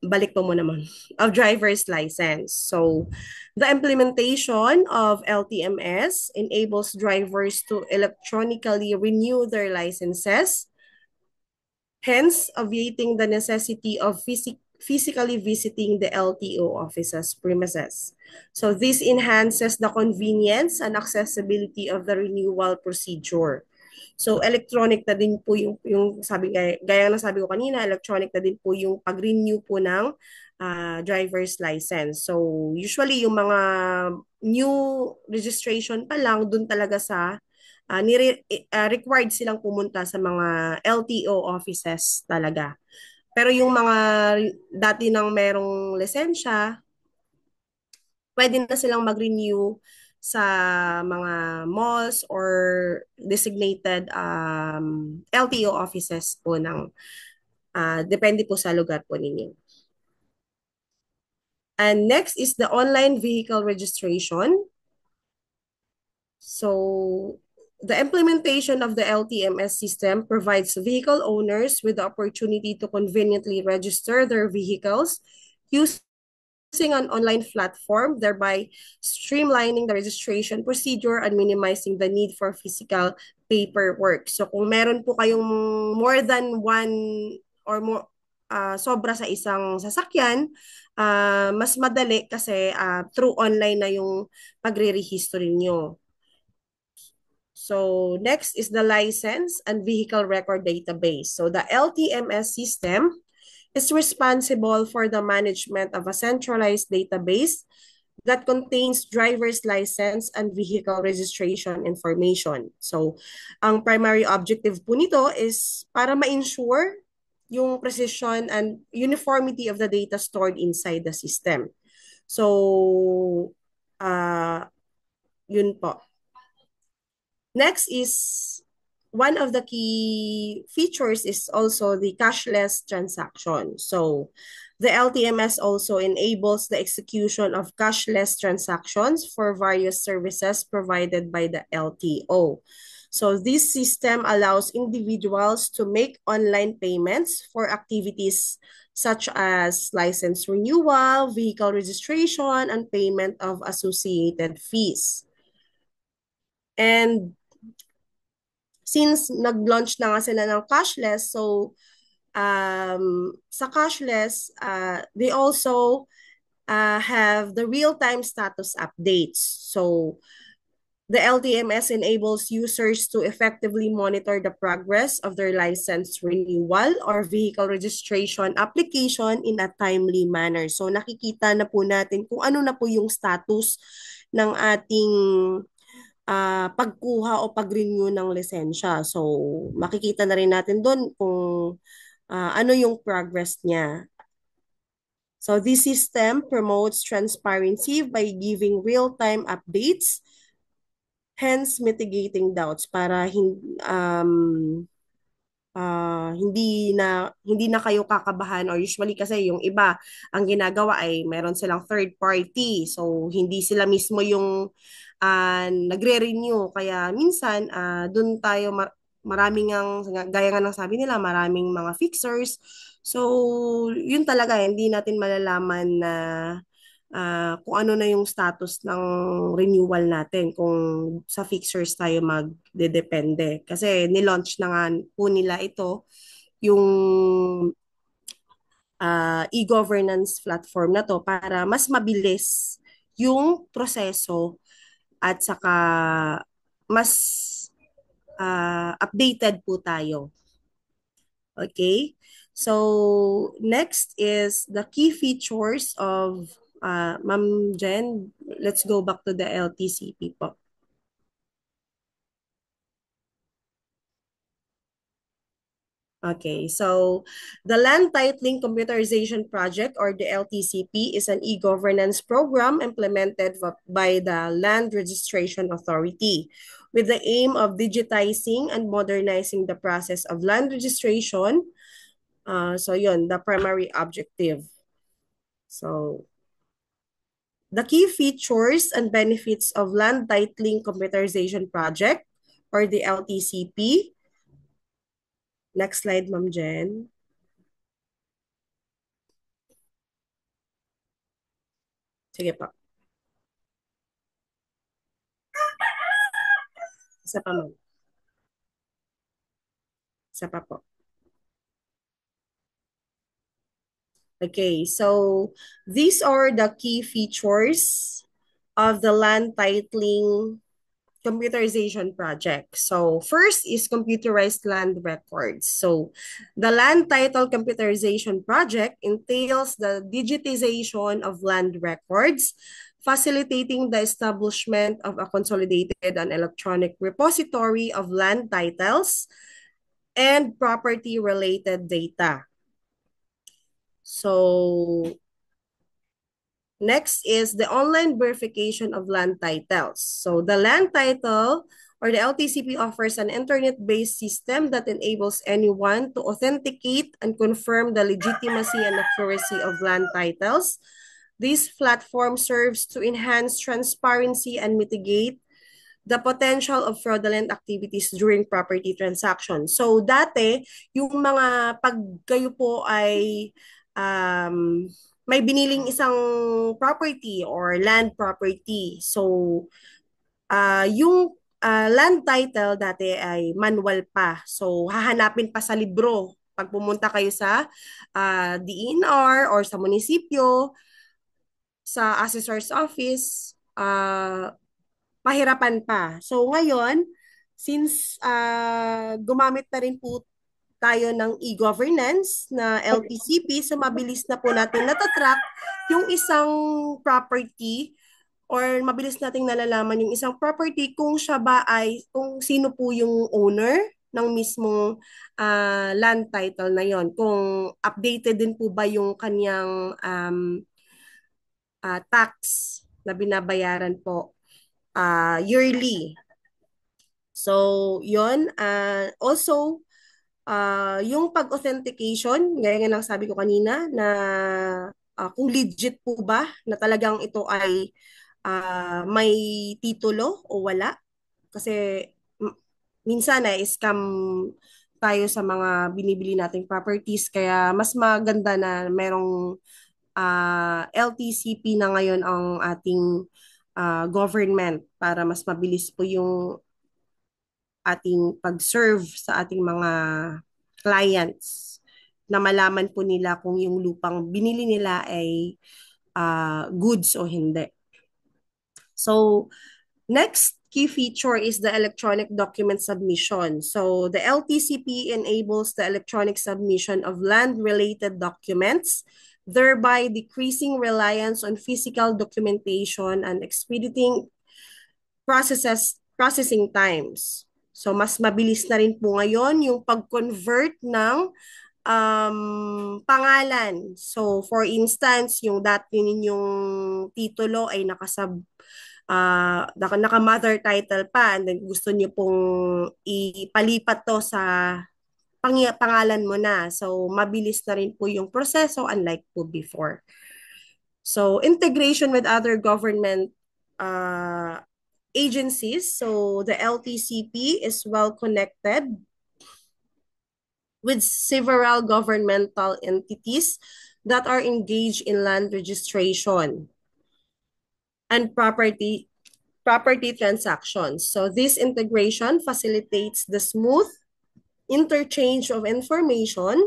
Balik po mo naman, of driver's license. So the implementation of LTMS enables drivers to electronically renew their licenses, hence obviating the necessity of physically visiting the LTO office's premises. So this enhances the convenience and accessibility of the renewal procedure. So electronic na din po yung sabi gaya na sabi ko kanina, electronic na din po yung pag-renew po ng driver's license. So usually yung mga new registration pa lang dun talaga sa required silang pumunta sa mga LTO offices talaga. Pero yung mga dati nang merong lisensya, pwede na silang mag-renew sa mga malls or designated LTO offices po ng depende po sa lugar po ninyo. And next is the online vehicle registration. So the implementation of the LTMS system provides vehicle owners with the opportunity to conveniently register their vehicles using an online platform, thereby streamlining the registration procedure and minimizing the need for physical paperwork. So kung meron po kayong more than one or more, sobra sa isang sasakyan, mas madali kasi through online na yung pagre-rehisto nyo. So next is the license and vehicle record database. So the LTMS system is responsible for the management of a centralized database that contains driver's license and vehicle registration information. So ang primary objective po nito is para ma-ensure yung precision and uniformity of the data stored inside the system. So yun po. Next is one of the key features is also the cashless transaction. So The LTMS also enables the execution of cashless transactions for various services provided by the LTO. So this system allows individuals to make online payments for activities such as license renewal, vehicle registration, and payment of associated fees. And since nag-launch na nga sila ng cashless, so sa cashless, they also have the real-time status updates. So the LTMS enables users to effectively monitor the progress of their license renewal or vehicle registration application in a timely manner. So nakikita na po natin kung ano na po yung status ng ating pagkuha o pag-renew ng lisensya. So makikita na rin natin doon kung ano yung progress niya. So this system promotes transparency by giving real-time updates, hence mitigating doubts para hindi na kayo kakabahan, or usually kasi yung iba ang ginagawa ay meron silang third party, so hindi sila mismo yung nagre-renew, kaya minsan doon tayo maraming gaya nga ng sabi nila, maraming mga fixers, so yun talaga hindi natin malalaman na kung ano na yung status ng renewal natin kung sa fixers tayo magdedepende. Kasi nilaunch na nga po nila ito, yung e-governance platform na to para mas mabilis yung proseso at saka mas updated po tayo. Okay? So, next is the key features of Ma'am Jen. Let's go back to the LTCP po. Okay, so the Land Titling Computerization Project, or the LTCP, is an e-governance program implemented by the Land Registration Authority with the aim of digitizing and modernizing the process of land registration. So yun, the primary objective. So the key features and benefits of Land Titling Computerization Project, or the LTCP. Next slide, Ma'am Jen. Sige pa. Isa pa, Ma'am. Isa pa po. Okay, so these are the key features of the Land Titling Computerization Project. So first is computerized land records. So the Land Title Computerization Project entails the digitization of land records, facilitating the establishment of a consolidated and electronic repository of land titles and property-related data. So next is the online verification of land titles. So the land title, or the LTCP, offers an internet-based system that enables anyone to authenticate and confirm the legitimacy and accuracy of land titles. This platform serves to enhance transparency and mitigate the potential of fraudulent activities during property transactions. So dati, yung mga pag kayo po ay may biniling isang property or land property. So, yung land title dati ay manual pa. So, hahanapin pa sa libro. Pag pumunta kayo sa DENR or sa munisipyo, sa assessor's office, pahirapan pa. So, ngayon, since gumamit na rin po tayo ng e-governance na LTCP, so mabilis na po natin natatrack yung isang property, or mabilis nating nalalaman yung isang property kung siya ba ay, kung sino po yung owner ng mismong land title na yon, kung updated din po ba yung kanyang tax na binabayaran po yearly. So, yon. Also, Yung pag-authentication, gaya nga ng sabi ko kanina, na kung legit po ba na talagang ito ay may titulo o wala. Kasi minsan ay scam tayo sa mga binibili nating properties. Kaya mas maganda na merong LTCP na ngayon ang ating government para mas mabilis po yung ating pag-serve sa ating mga clients na malaman po nila kung yung lupang binili nila ay goods o hindi. So, next key feature is the electronic document submission. So, the LTCP enables the electronic submission of land-related documents, thereby decreasing reliance on physical documentation and expediting processing times. So, mas mabilis na rin po ngayon yung pag-convert ng pangalan. So, for instance, yung dati ninyong titulo ay naka-mother title pa and then gusto niyo pong ipalipat to sa pangalan mo na. So, mabilis na rin po yung proseso unlike po before. So, integration with other government agencies. So, the LTCP is well connected with several governmental entities that are engaged in land registration and property transactions. So this integration facilitates the smooth interchange of information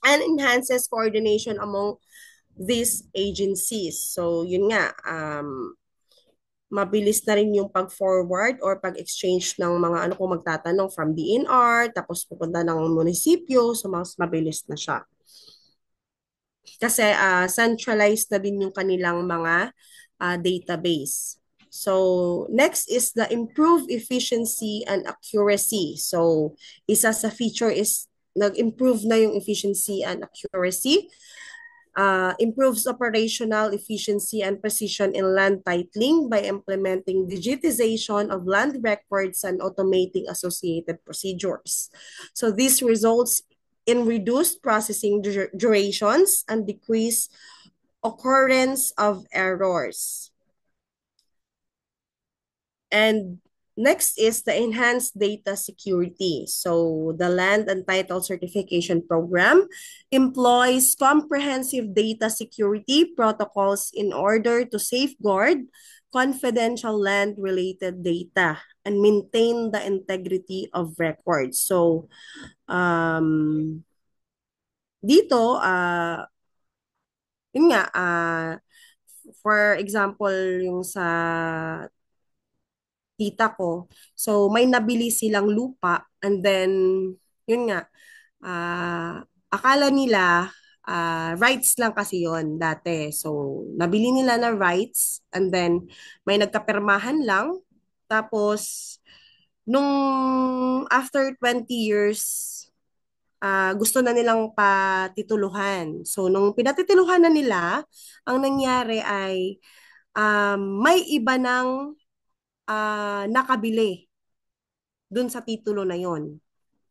and enhances coordination among these agencies. So yun nga, mabilis na rin yung pag-forward or pag-exchange ng mga ano kung magtatanong from DNR, tapos pupunta ng munisipyo, so mas mabilis na siya. Kasi centralized na din yung kanilang mga database. So, next is the improved efficiency and accuracy. So, isa sa feature is nag-improve na yung efficiency and accuracy. Improves operational efficiency and precision in land titling by implementing digitization of land records and automating associated procedures. So this results in reduced processing durations and decreased occurrence of errors. And next is the enhanced data security. So the Land and Title Certification Program employs comprehensive data security protocols in order to safeguard confidential land-related data and maintain the integrity of records. So dito, yun nga, for example, yung sa tita ko. So, may nabili silang lupa and then, yun nga, akala nila rights lang kasi yon dati. So, nabili nila na rights and then may nagkapirmahan lang. Tapos, nung after 20 years, gusto na nilang patituluhan. So, nung pinatituluhan na nila, ang nangyari ay may iba ng nakabili dun sa titulo na yon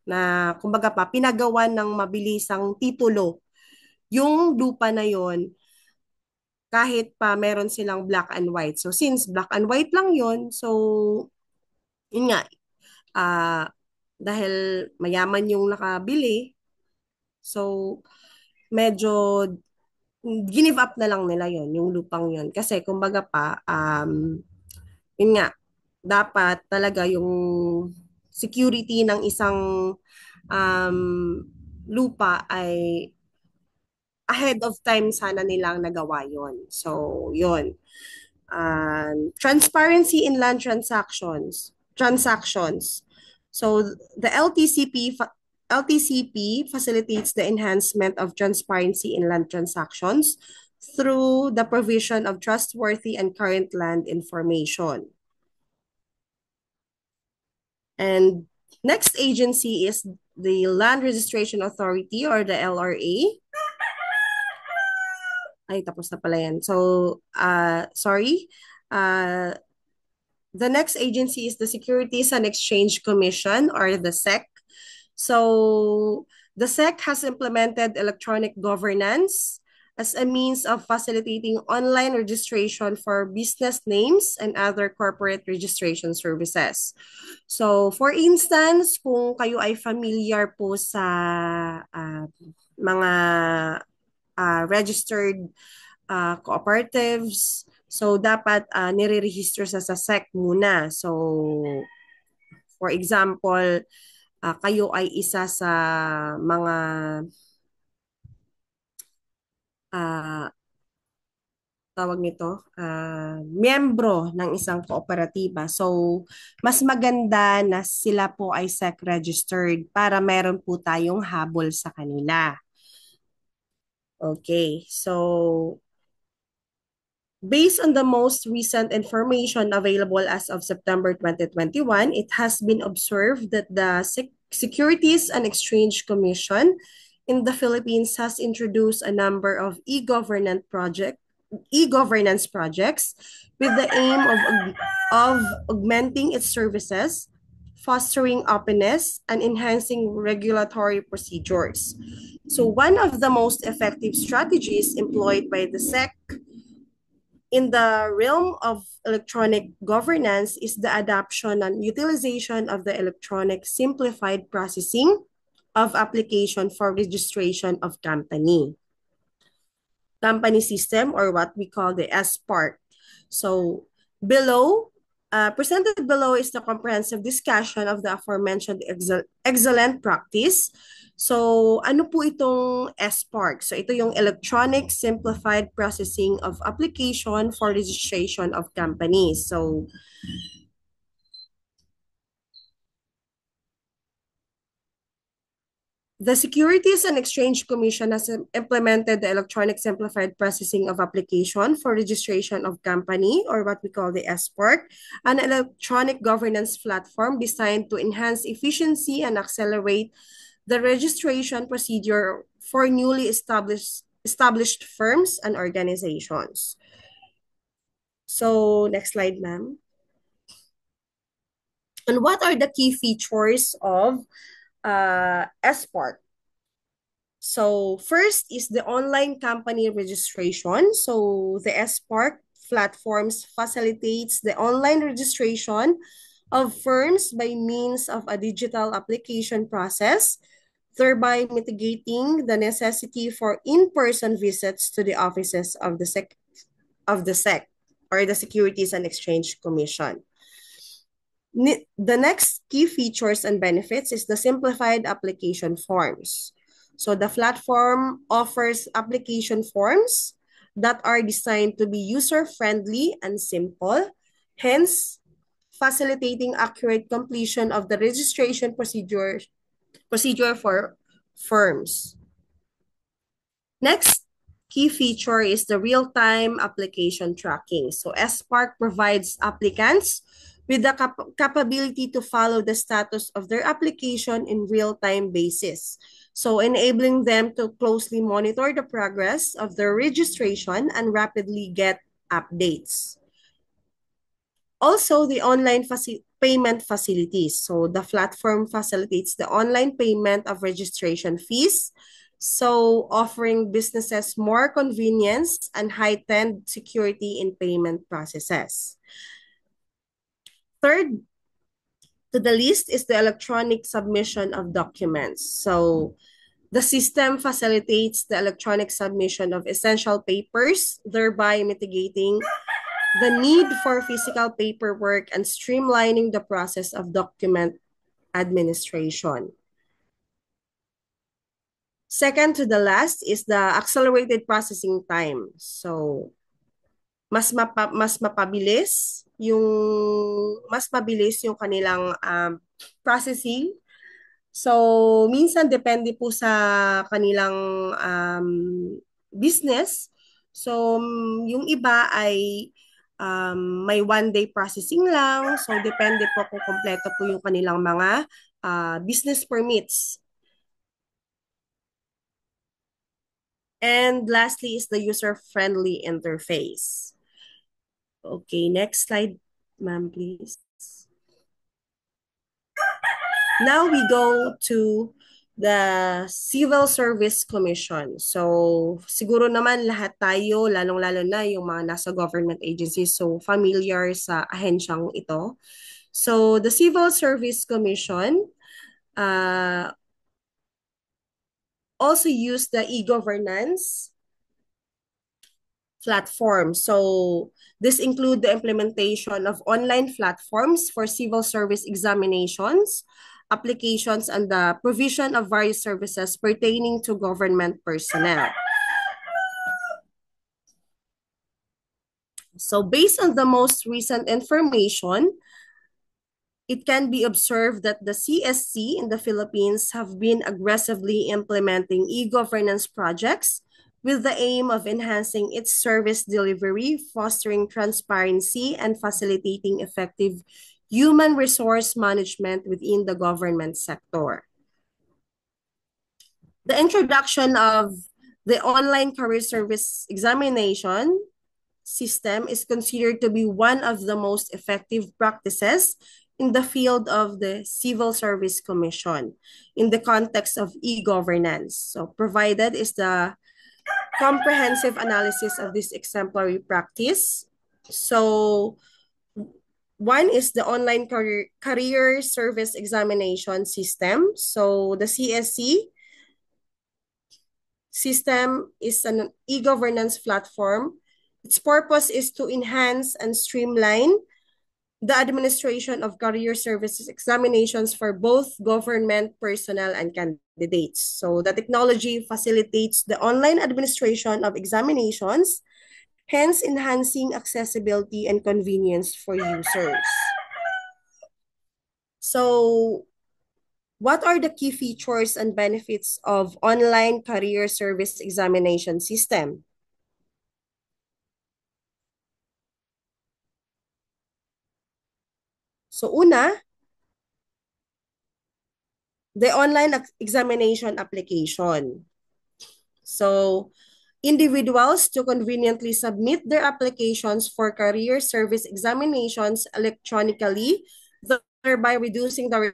na kumbaga pa pinagawa ng mabilisang titulo yung lupa na yon kahit pa meron silang black and white. So since black and white lang yon, so yun nga, dahil mayaman yung nakabili, so medyo give up na lang nila yon yung lupang yon kasi kumbaga pa yun nga, dapat talaga yung security ng isang lupa ay ahead of time sana nilang nagawa yon. So, yon. Transparency in land transactions. So, the LTCP facilitates the enhancement of transparency in land transactions through the provision of trustworthy and current land information. And next agency is the Land Registration Authority or the LRA. Ay, tapos na pala yan. So, sorry. The next agency is the Securities and Exchange Commission or the SEC. So the SEC has implemented electronic governance as a means of facilitating online registration for business names and other corporate registration services. So for instance, kung kayo ay familiar po sa mga registered cooperatives, so dapat nire-register sa SEC muna. So for example, kayo ay isa sa mga tawag nito, miyembro ng isang kooperatiba. So, mas maganda na sila po ay SEC registered para meron po tayong habol sa kanila. Okay, so based on the most recent information available as of September 2021, it has been observed that the Securities and Exchange Commission in the Philippines has introduced a number of e-governance projects with the aim of augmenting its services, fostering openness, and enhancing regulatory procedures. So one of the most effective strategies employed by the SEC in the realm of electronic governance is the adoption and utilization of the electronic simplified processing of application for registration of company system, or what we call the SPARC. So presented below is the comprehensive discussion of the aforementioned excellent practice. So ano po itong SPARC? So ito yung Electronic Simplified Processing of Application for Registration of Companies. So the Securities and Exchange Commission has implemented the Electronic Simplified Processing of Application for Registration of Company, or what we call the SPARC, an electronic governance platform designed to enhance efficiency and accelerate the registration procedure for newly established firms and organizations. So, next slide, ma'am. And what are the key features of SPARC? So first is the online company registration. So the SPARC platforms facilitates the online registration of firms by means of a digital application process, thereby mitigating the necessity for in-person visits to the offices of the SEC, or the Securities and Exchange Commission. The next key features and benefits is the simplified application forms. So the platform offers application forms that are designed to be user-friendly and simple, hence facilitating accurate completion of the registration procedure for firms. Next key feature is the real-time application tracking. So SPARC provides applicants with the capability to follow the status of their application in real-time basis. So enabling them to closely monitor the progress of their registration and rapidly get updates. Also, the online payment facilities. So the platform facilitates the online payment of registration fees, so offering businesses more convenience and heightened security in payment processes. Third to the list is the electronic submission of documents. So the system facilitates the electronic submission of essential papers, thereby mitigating the need for physical paperwork and streamlining the process of document administration. Second to the last is the accelerated processing time. So mas mabilis yung kanilang processing. So minsan depende po sa kanilang business. So yung iba ay may one-day processing lang. So depende po kung kompleto po yung kanilang mga business permits. And lastly is the user-friendly interface. Okay, next slide, ma'am, please. Now we go to the Civil Service Commission. So, siguro naman lahat tayo, lalong-lalo na yung mga nasa government agencies, so familiar sa ahensyang ito. So, the Civil Service Commission also use the e-governance platform. So, this include the implementation of online platforms for civil service examinations, applications, and the provision of various services pertaining to government personnel. So based on the most recent information, it can be observed that the CSC in the Philippines have been aggressively implementing e-governance projects with the aim of enhancing its service delivery, fostering transparency, and facilitating effective human resource management within the government sector. The introduction of the online career service examination system is considered to be one of the most effective practices in the field of the Civil Service Commission in the context of e-governance. So provided is the comprehensive analysis of this exemplary practice. So one is the online career service examination system. So the CSC system is an e-governance platform. Its purpose is to enhance and streamline the administration of career services examinations for both government personnel and candidates. So the technology facilitates the online administration of examinations, hence enhancing accessibility and convenience for users. So what are the key features and benefits of online career service examination system? So una, the online examination application. So individuals to conveniently submit their applications for career service examinations electronically, thereby reducing the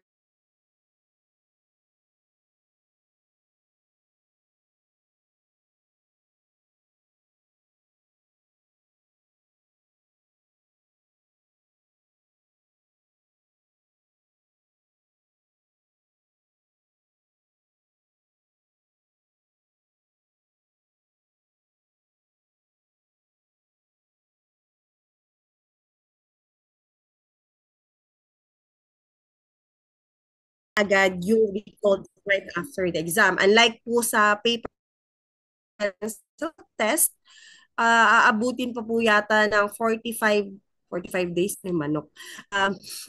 agad yung result right after the exam. Unlike po sa paper test, aabutin pa po yata ng 45 days may manok.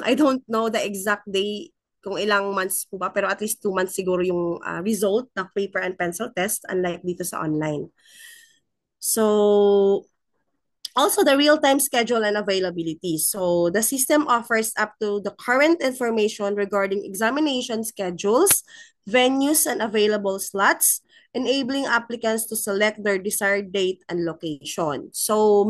I don't know the exact day kung ilang months po ba, pero at least 2 months siguro yung result ng paper and pencil test, unlike dito sa online. So, also the real-time schedule and availability. So the system offers up to the current information regarding examination schedules, venues, and available slots, enabling applicants to select their desired date and location. So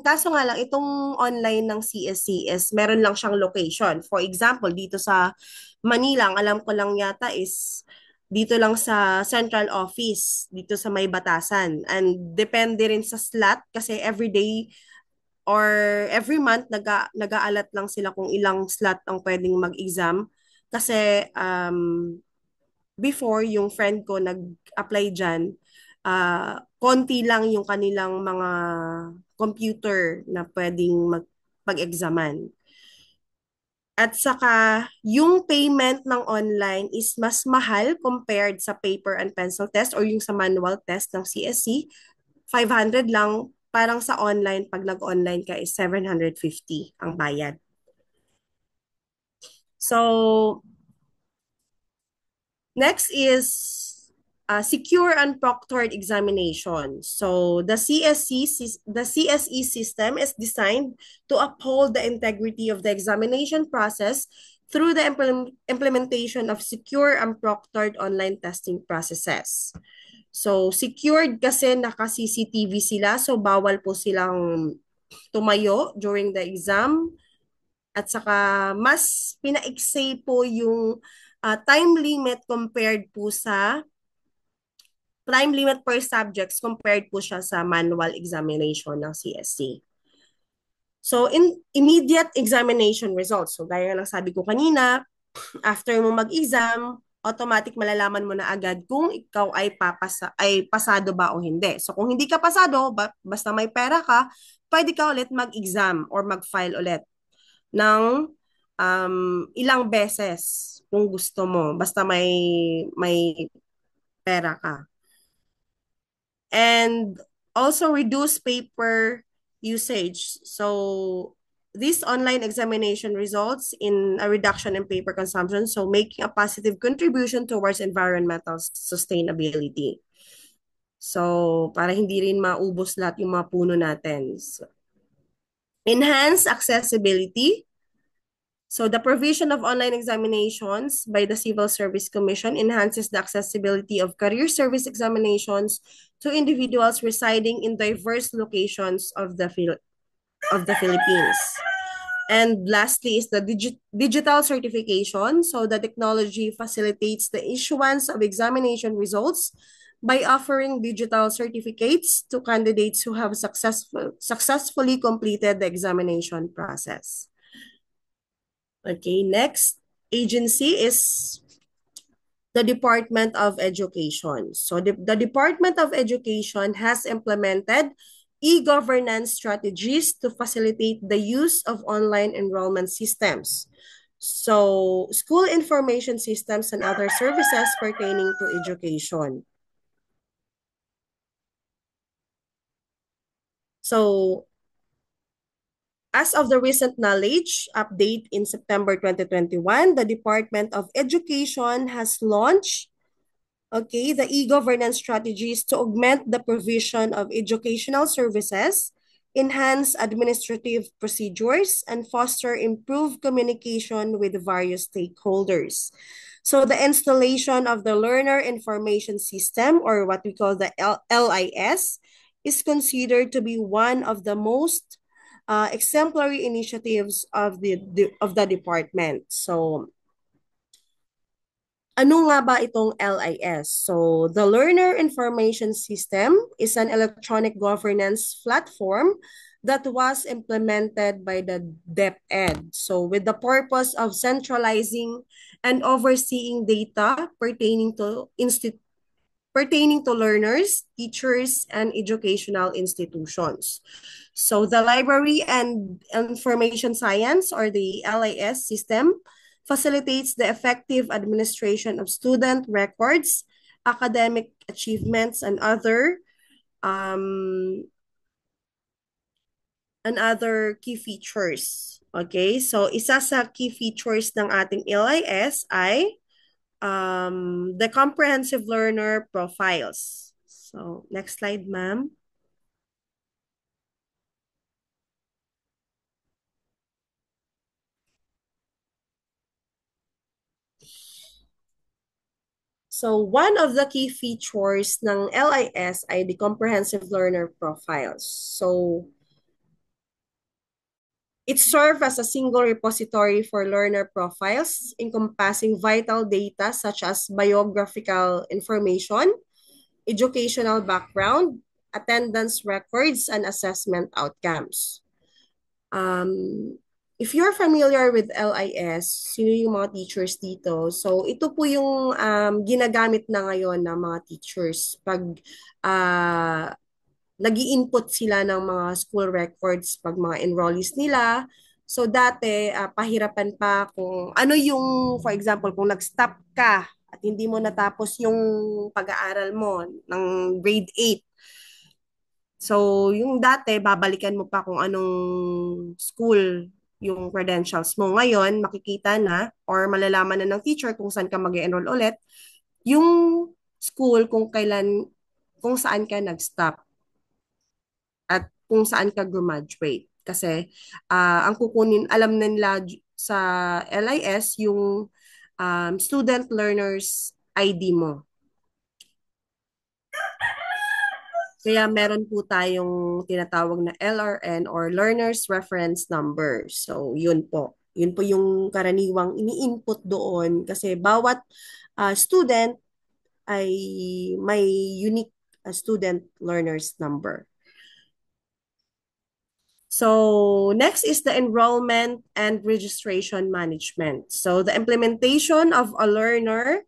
kaso nga lang, itong online ng CSCS, meron lang siyang location. For example, dito sa Manila, ang alam ko lang yata is dito lang sa central office, dito sa May Batasan. And depende rin sa slot kasi every day or every month nag-aalat lang sila kung ilang slot ang pwedeng mag-exam. Kasi before, yung friend ko nag-apply dyan, konti lang yung kanilang mga computer na pwedeng pag-examan. At saka, yung payment ng online is mas mahal compared sa paper and pencil test or yung sa manual test ng CSC. 500 lang, parang sa online, pag nag-online ka is 750 ang bayad. So, next is secure and proctored examination. So the CSE system is designed to uphold the integrity of the examination process through the implementation of secure and proctored online testing processes. So secured kasi naka-CCTV sila, so bawal po silang tumayo during the exam. At saka mas pinaikse po yung time limit compared po sa time limit per subjects compared po siya sa manual examination ng CSC. So, in immediate examination results. So, gaya ng sabi ko kanina, after mo mag-exam, automatic malalaman mo na agad kung ikaw ay pasado ba o hindi. So, kung hindi ka pasado, basta may pera ka, pwede ka ulit mag-exam or mag-file ulit ng ilang beses kung gusto mo. Basta may pera ka. And also reduce paper usage. So this online examination results in a reduction in paper consumption, so making a positive contribution towards environmental sustainability. So para hindi rin maubos lahat yung mga puno natin. So, enhance accessibility. So the provision of online examinations by the Civil Service Commission enhances the accessibility of career service examinations to individuals residing in diverse locations of the Philippines. And lastly is the digital certification. So the technology facilitates the issuance of examination results by offering digital certificates to candidates who have successfully completed the examination process. Okay, next agency is the Department of Education. So the Department of Education has implemented e-governance strategies to facilitate the use of online enrollment systems. So school information systems and other services pertaining to education. So as of the recent knowledge update in September 2021, the Department of Education has launched the e-governance strategies to augment the provision of educational services, enhance administrative procedures, and foster improved communication with various stakeholders. So the installation of the Learner Information System, or what we call the LIS, is considered to be one of the most exemplary initiatives of the department. So, ano nga ba itong LIS? So, the Learner Information System is an electronic governance platform that was implemented by the DepEd. So, with the purpose of centralizing and overseeing data pertaining to learners, teachers, and educational institutions. So the Library and Information Science, or the LIS system, facilitates the effective administration of student records, academic achievements, and other key features. Okay, so isa sa key features ng ating LIS ay the comprehensive learner profiles. So, next slide, ma'am. So, one of the key features ng LIS ay the comprehensive learner profiles. So, it serves as a single repository for learner profiles encompassing vital data such as biographical information, educational background, attendance records, and assessment outcomes. If you're familiar with LIS, sino yung mga teachers dito? So, ito po yung ginagamit na ngayon ng mga teachers pag nag-i-input sila ng mga school records pag mga enrollees nila. So, dati, pahirapan pa kung ano yung, for example, kung nag-stop ka at hindi mo natapos yung pag-aaral mo ng grade 8. So, yung dati, babalikan mo pa kung anong school yung credentials mo. Ngayon, makikita na or malalaman na ng teacher kung saan ka mag-enroll ulit, yung school kung saan ka nag-stop at kung saan ka graduate. Kasi ang kukunin, alam na nila sa LIS yung student learners ID mo. Kaya meron po tayong tinatawag na LRN or Learner's Reference Number. So, yun po. Yun po yung karaniwang ini-input doon kasi bawat student ay may unique student learners number. So next is the enrollment and registration management. So the implementation of a learning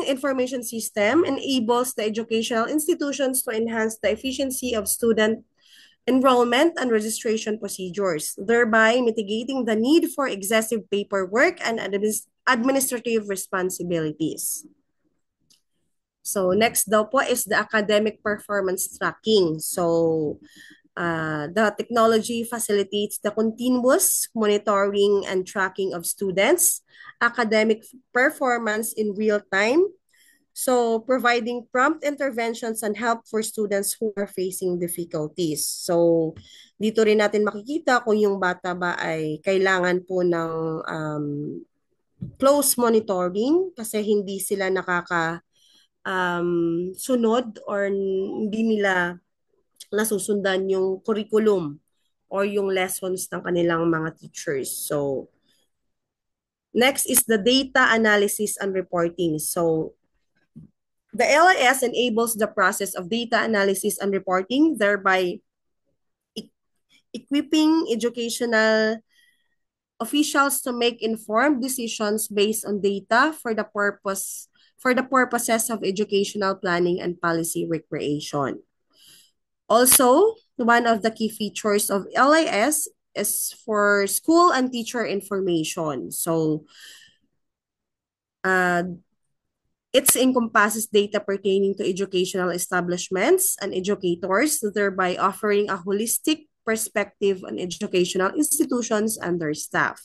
information system enables the educational institutions to enhance the efficiency of student enrollment and registration procedures, thereby mitigating the need for excessive paperwork and administrative responsibilities. So next daw po is the academic performance tracking. So the technology facilitates the continuous monitoring and tracking of students' academic performance in real time. So providing prompt interventions and help for students who are facing difficulties. So dito rin natin makikita kung yung bata ba ay kailangan po ng close monitoring kasi hindi sila sunod or hindi nila nasusundan yung curriculum or yung lessons ng kanilang mga teachers. So next is the data analysis and reporting. So the LIS enables the process of data analysis and reporting, thereby equipping educational officials to make informed decisions based on data for the purposes of educational planning and policy recreation. Also, one of the key features of LIS is for school and teacher information. So, it encompasses data pertaining to educational establishments and educators, thereby offering a holistic perspective on educational institutions and their staff,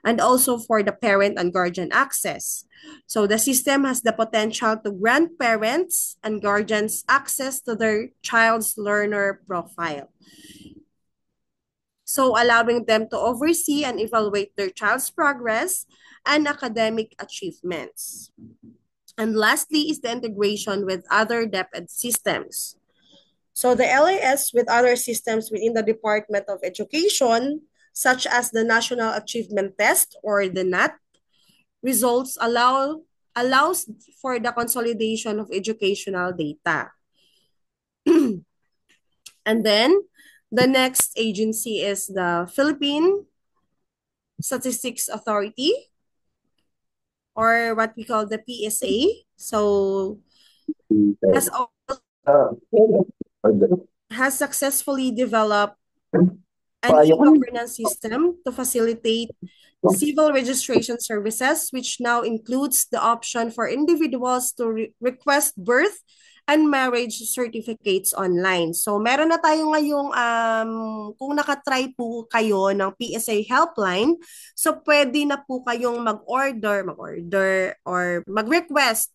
and also for the parent and guardian access. So the system has the potential to grant parents and guardians access to their child's learner profile. So allowing them to oversee and evaluate their child's progress and academic achievements. And lastly is the integration with other DepEd systems. So the LIS with other systems within the Department of Education, such as the National Achievement Test or the NAT, results allows for the consolidation of educational data. And then the next agency is the Philippine Statistics Authority, or what we call the PSA. So has successfully developed an e-governance system to facilitate civil registration services, which now includes the option for individuals to request birth and marriage certificates online. So meron na tayo ngayong, kung nakatry po kayo ng PSA helpline, so pwede na po kayong mag-order or mag-request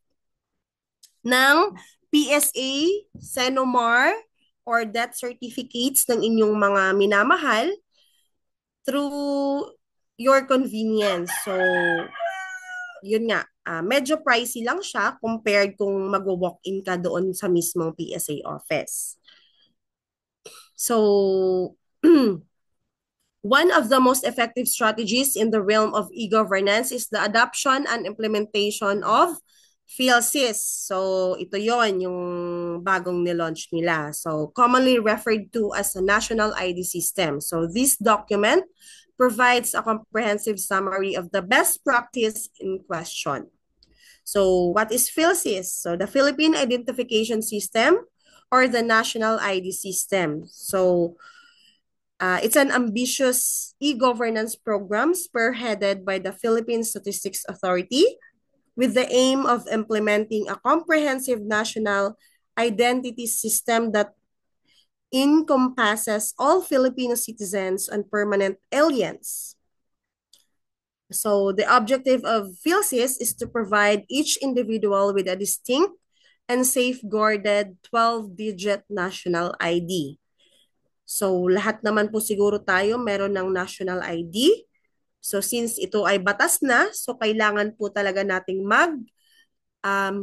ng PSA, Senomar, or death certificates ng inyong mga minamahal through your convenience. So, yun nga, medyo pricey lang siya compared kung mag-walk-in ka doon sa mismong PSA office. So, one of the most effective strategies in the realm of e-governance is the adoption and implementation of PhilSys. So, ito yon yung bagong nilaunch nila. So, commonly referred to as a national ID system. So, this document provides a comprehensive summary of the best practice in question. So, what is PhilSys? So, the Philippine Identification System or the National ID System. So, it's an ambitious e-governance program spearheaded by the Philippine Statistics Authority with the aim of implementing a comprehensive national identity system that encompasses all Filipino citizens and permanent aliens. So the objective of PhilSys is to provide each individual with a distinct and safeguarded 12-digit national ID. So lahat naman po siguro tayo meron ng national ID. So since ito ay batas na, so kailangan po talaga nating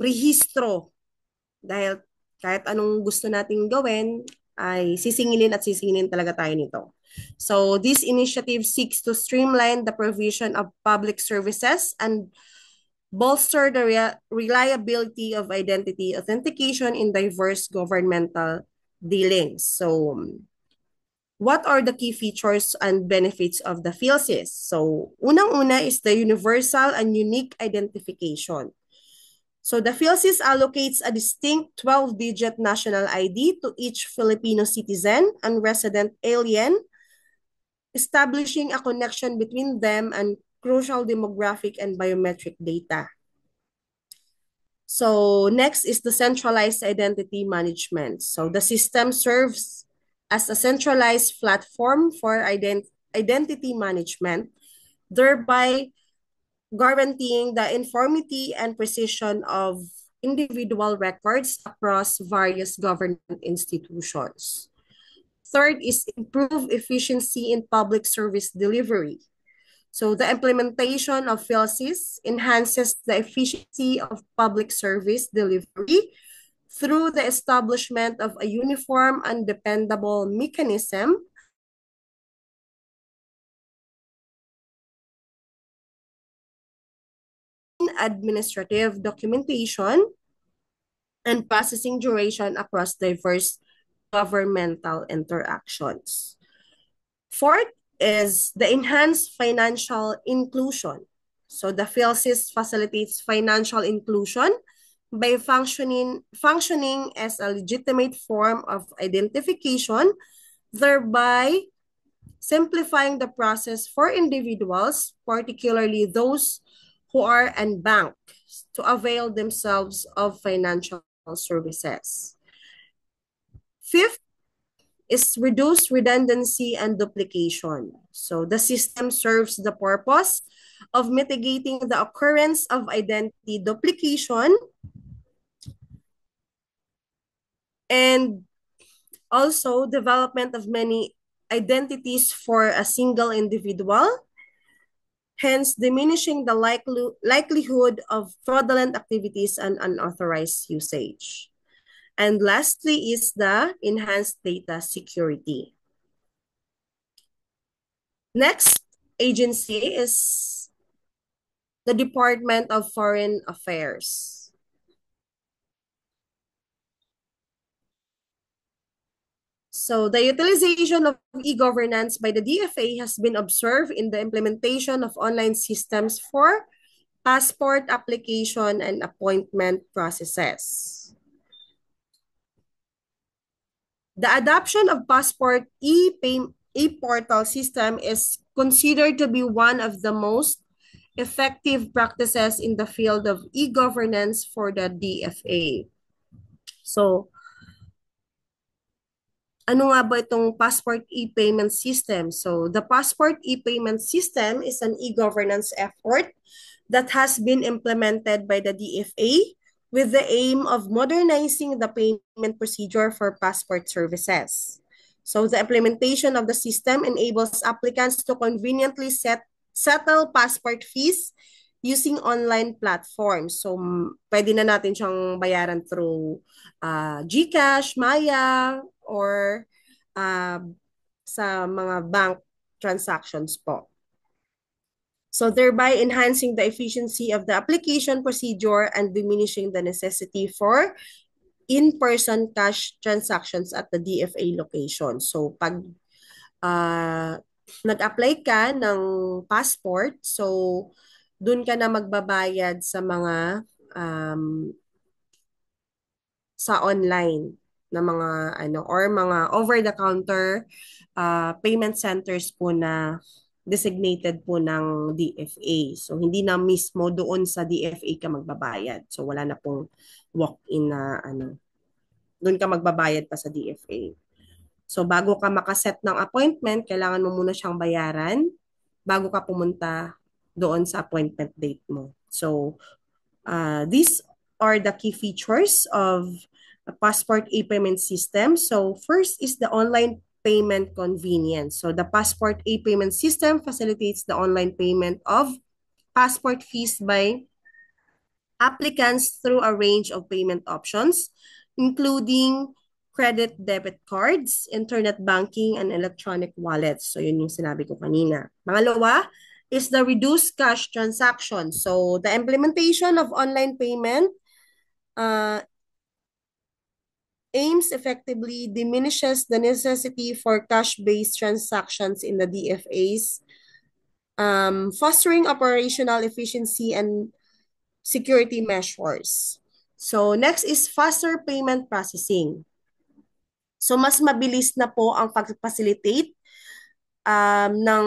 rehistro. Dahil kahit anong gusto nating gawin, ay sisingilin talaga tayo nito. So this initiative seeks to streamline the provision of public services and bolster the reliability of identity authentication in diverse governmental dealings. So what are the key features and benefits of the PhilSys? So unang-una is the universal and unique identification. So the PhilSys allocates a distinct 12-digit national ID to each Filipino citizen and resident alien, establishing a connection between them and crucial demographic and biometric data. So next is the centralized identity management. So the system serves as a centralized platform for identity management, thereby guaranteeing the informity and precision of individual records across various government institutions. Third is improve efficiency in public service delivery. So the implementation of PhilSys enhances the efficiency of public service delivery through the establishment of a uniform and dependable mechanism in administrative documentation and processing duration across diverse governmental interactions. Fourth is the enhanced financial inclusion. So the PhilSys facilitates financial inclusion by functioning as a legitimate form of identification, thereby simplifying the process for individuals, particularly those who are unbanked, to avail themselves of financial services. Fifth is reduce redundancy and duplication. So the system serves the purpose of mitigating the occurrence of identity duplication and also development of many identities for a single individual, hence diminishing the likelihood of fraudulent activities and unauthorized usage. And lastly is the enhanced data security. Next agency is the Department of Foreign Affairs. So the utilization of e-governance by the DFA has been observed in the implementation of online systems for passport application and appointment processes. The adoption of passport e-portal system is considered to be one of the most effective practices in the field of e-governance for the DFA. So, ano nga ba itong passport e-payment system? So, the passport e-payment system is an e-governance effort that has been implemented by the DFA with the aim of modernizing the payment procedure for passport services. So, the implementation of the system enables applicants to conveniently settle passport fees using online platforms. So, pwede na natin siyang bayaran through GCash, Maya, or sa mga bank transactions po. So thereby enhancing the efficiency of the application procedure and diminishing the necessity for in-person cash transactions at the DFA location. So pag nag-apply ka ng passport, so dun ka na magbabayad sa mga sa online na mga or mga over-the-counter payment centers po na designated po ng DFA. So, hindi na mismo doon sa DFA ka magbabayad. So, wala na pong walk-in na doon ka magbabayad pa sa DFA. So, bago ka makaset ng appointment, kailangan mo muna siyang bayaran bago ka pumunta doon sa appointment date mo. So, these are the key features of a passport e-payment system. So, first is the online payment convenience. So the passport e-payment system facilitates the online payment of passport fees by applicants through a range of payment options, including credit debit cards, internet banking, and electronic wallets. So yun yung sinabi ko kanina. Pangalawa is the reduced cash transaction. So the implementation of online payment aims effectively diminishes the necessity for cash-based transactions in the DFAs, fostering operational efficiency and security measures. So next is faster payment processing. So mas mabilis na po ang pag-facilitate ng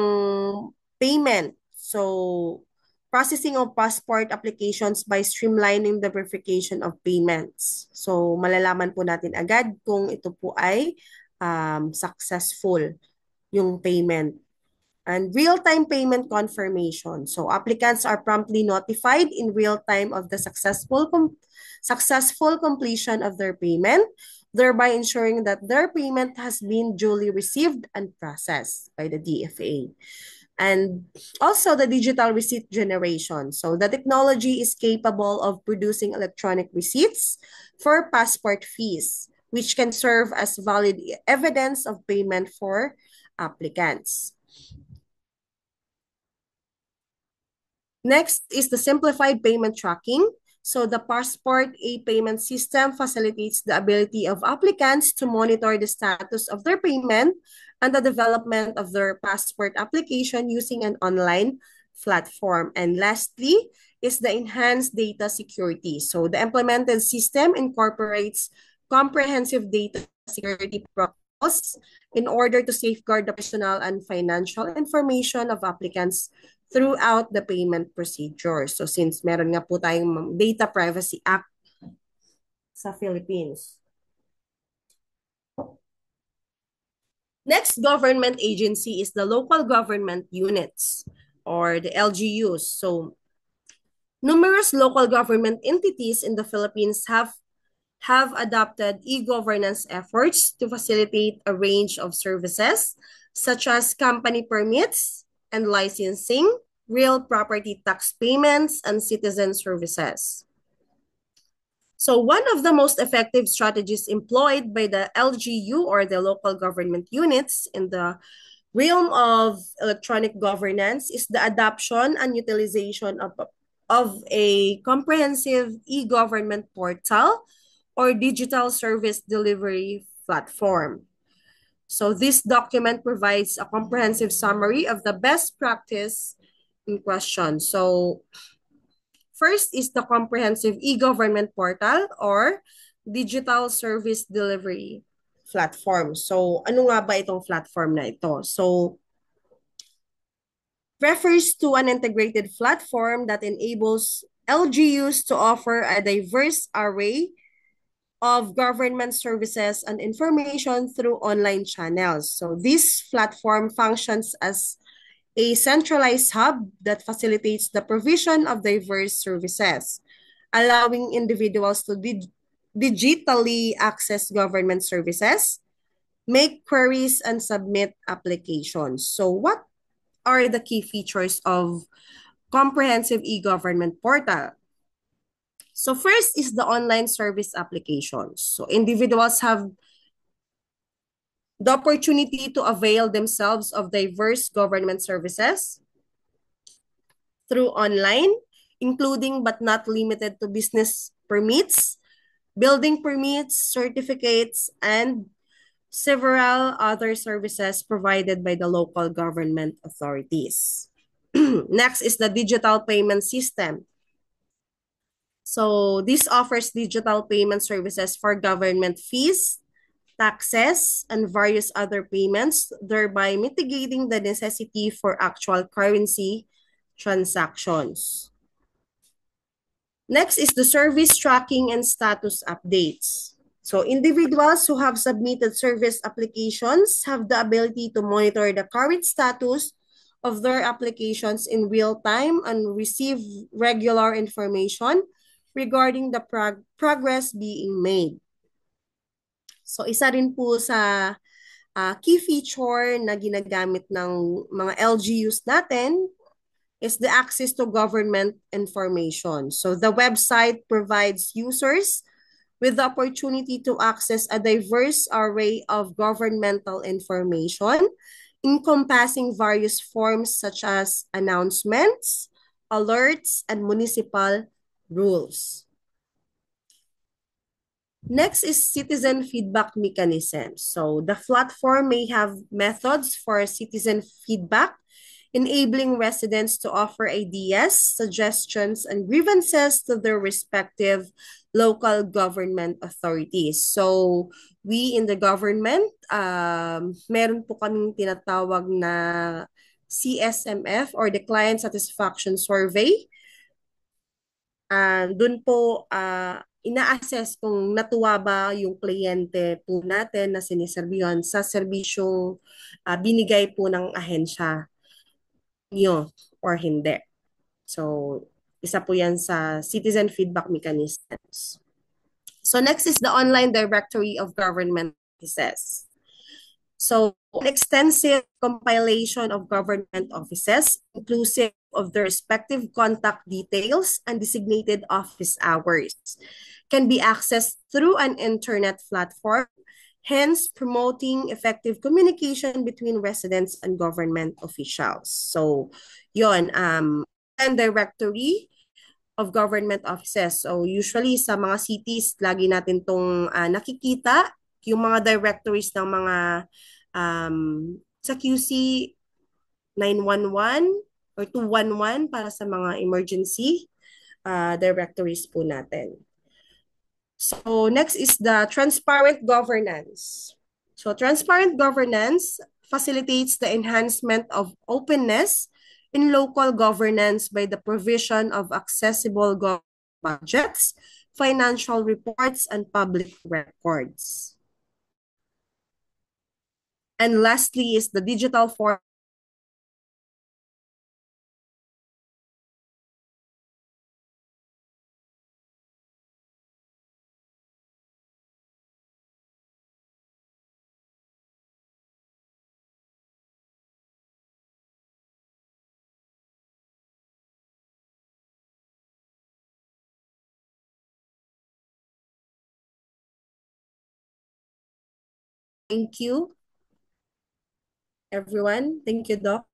payment. So processing of passport applications by streamlining the verification of payments. So malalaman po natin agad kung ito po ay successful yung payment. And real-time payment confirmation. So applicants are promptly notified in real time of the successful completion of their payment, thereby ensuring that their payment has been duly received and processed by the DFA. And also the digital receipt generation. So the technology is capable of producing electronic receipts for passport fees, which can serve as valid evidence of payment for applicants. Next is the simplified payment tracking. So the Passport e-payment system facilitates the ability of applicants to monitor the status of their payment and the development of their passport application using an online platform. And lastly is the enhanced data security. So the implemented system incorporates comprehensive data security protocols in order to safeguard the personal and financial information of applicants throughout the payment procedure. So since meron nga po tayong Data Privacy Act sa Philippines. Next government agency is the local government units or the LGUs. So numerous local government entities in the Philippines have adopted e-governance efforts to facilitate a range of services such as company permits and licensing, real property tax payments, and citizen services. So one of the most effective strategies employed by the LGU or the local government units in the realm of electronic governance is the adoption and utilization of a comprehensive e-government portal or digital service delivery platform. So this document provides a comprehensive summary of the best practice in question. So first is the comprehensive e-government portal or digital service delivery platform. So ano nga ba itong platform na ito? So refers to an integrated platform that enables LGUs to offer a diverse array of government services and information through online channels. So this platform functions as a centralized hub that facilitates the provision of diverse services, allowing individuals to digitally access government services, make queries, and submit applications. So what are the key features of comprehensive e-government portal? So first is the online service applications. So individuals have the opportunity to avail themselves of diverse government services through online, including but not limited to business permits, building permits, certificates, and several other services provided by the local government authorities. Next is the digital payment system. So this offers digital payment services for government fees, taxes, and various other payments, thereby mitigating the necessity for actual currency transactions. Next is the service tracking and status updates. So individuals who have submitted service applications have the ability to monitor the current status of their applications in real time and receive regular information regarding the progress being made. So isa rin po sa key feature na ginagamit ng mga LGUs natin is the access to government information. So the website provides users with the opportunity to access a diverse array of governmental information encompassing various forms such as announcements, alerts, and municipal rules. Next is citizen feedback mechanisms. So the platform may have methods for citizen feedback, enabling residents to offer ideas, suggestions, and grievances to their respective local government authorities. So we in the government, meron po kaming tinatawag na CSMF or the Client Satisfaction Survey. Doon po ina-assess kung natuwa ba yung kliyente po natin na siniserbihan sa serbisyong binigay po ng ahensya nyo or hindi. So, isa po yan sa citizen feedback mechanisms. So, next is the online directory of government offices. So, an extensive compilation of government offices, inclusive of their respective contact details and designated office hours, can be accessed through an internet platform, hence promoting effective communication between residents and government officials. So, yon, and directory of government offices. So, usually sa mga cities, lagi natin tong nakikita, yung mga directories ng mga sa QC 911 or 211 para sa mga emergency directories po natin. So next is the transparent governance. So transparent governance facilitates the enhancement of openness in local governance by the provision of accessible budgets, financial reports, and public records. And lastly is the digital form. Thank you, everyone. Thank you, Doc.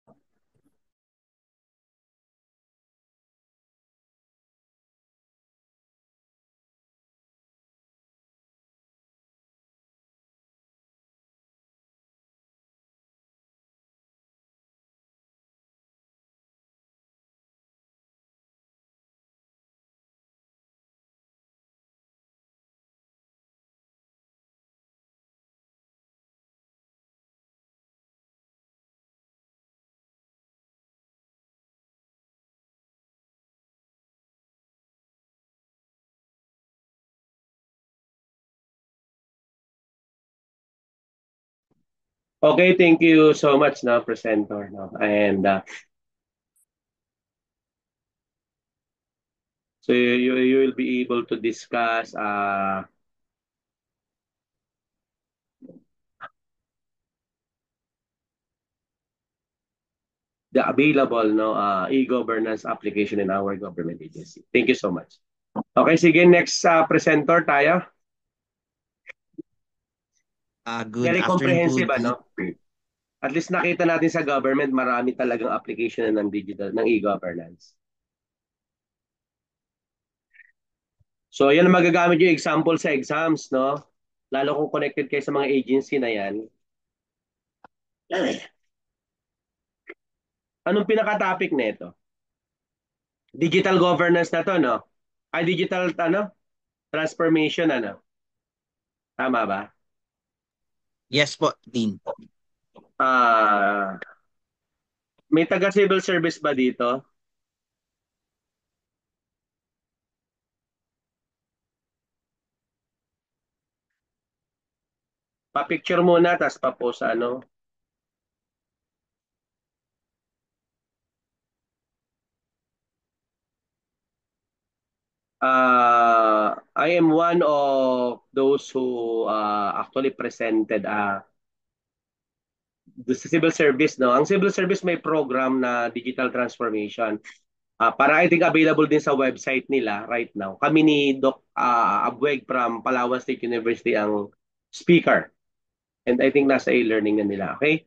Okay, thank you so much, no, presenter, no, and so you will be able to discuss the available, no, e-governance application in our government agency. Thank you so much. Okay, sige, next presenter tayo. Good Very afternoon comprehensive, po. ano? At least nakita natin sa government, marami talagang application ng digital, ng e-governance. So, yan ang magagamit yung example sa exams, no? Lalo kung connected kayo sa mga agency na yan. Anong pinaka-topic nito? Digital governance na to, no? Ay, digital, ano? Transformation, ano? Tama ba? Yes po, Dean. May taga-civil service ba dito? Pa-picture muna, tapos pa-post, ano? I am one of those who actually presented the civil service, no? Ang civil service may program na digital transformation. Para I think available din sa website nila right now. Kami ni Doc Abweg from Palawan State University ang speaker. And I think nasa e-learning na nila. Okay?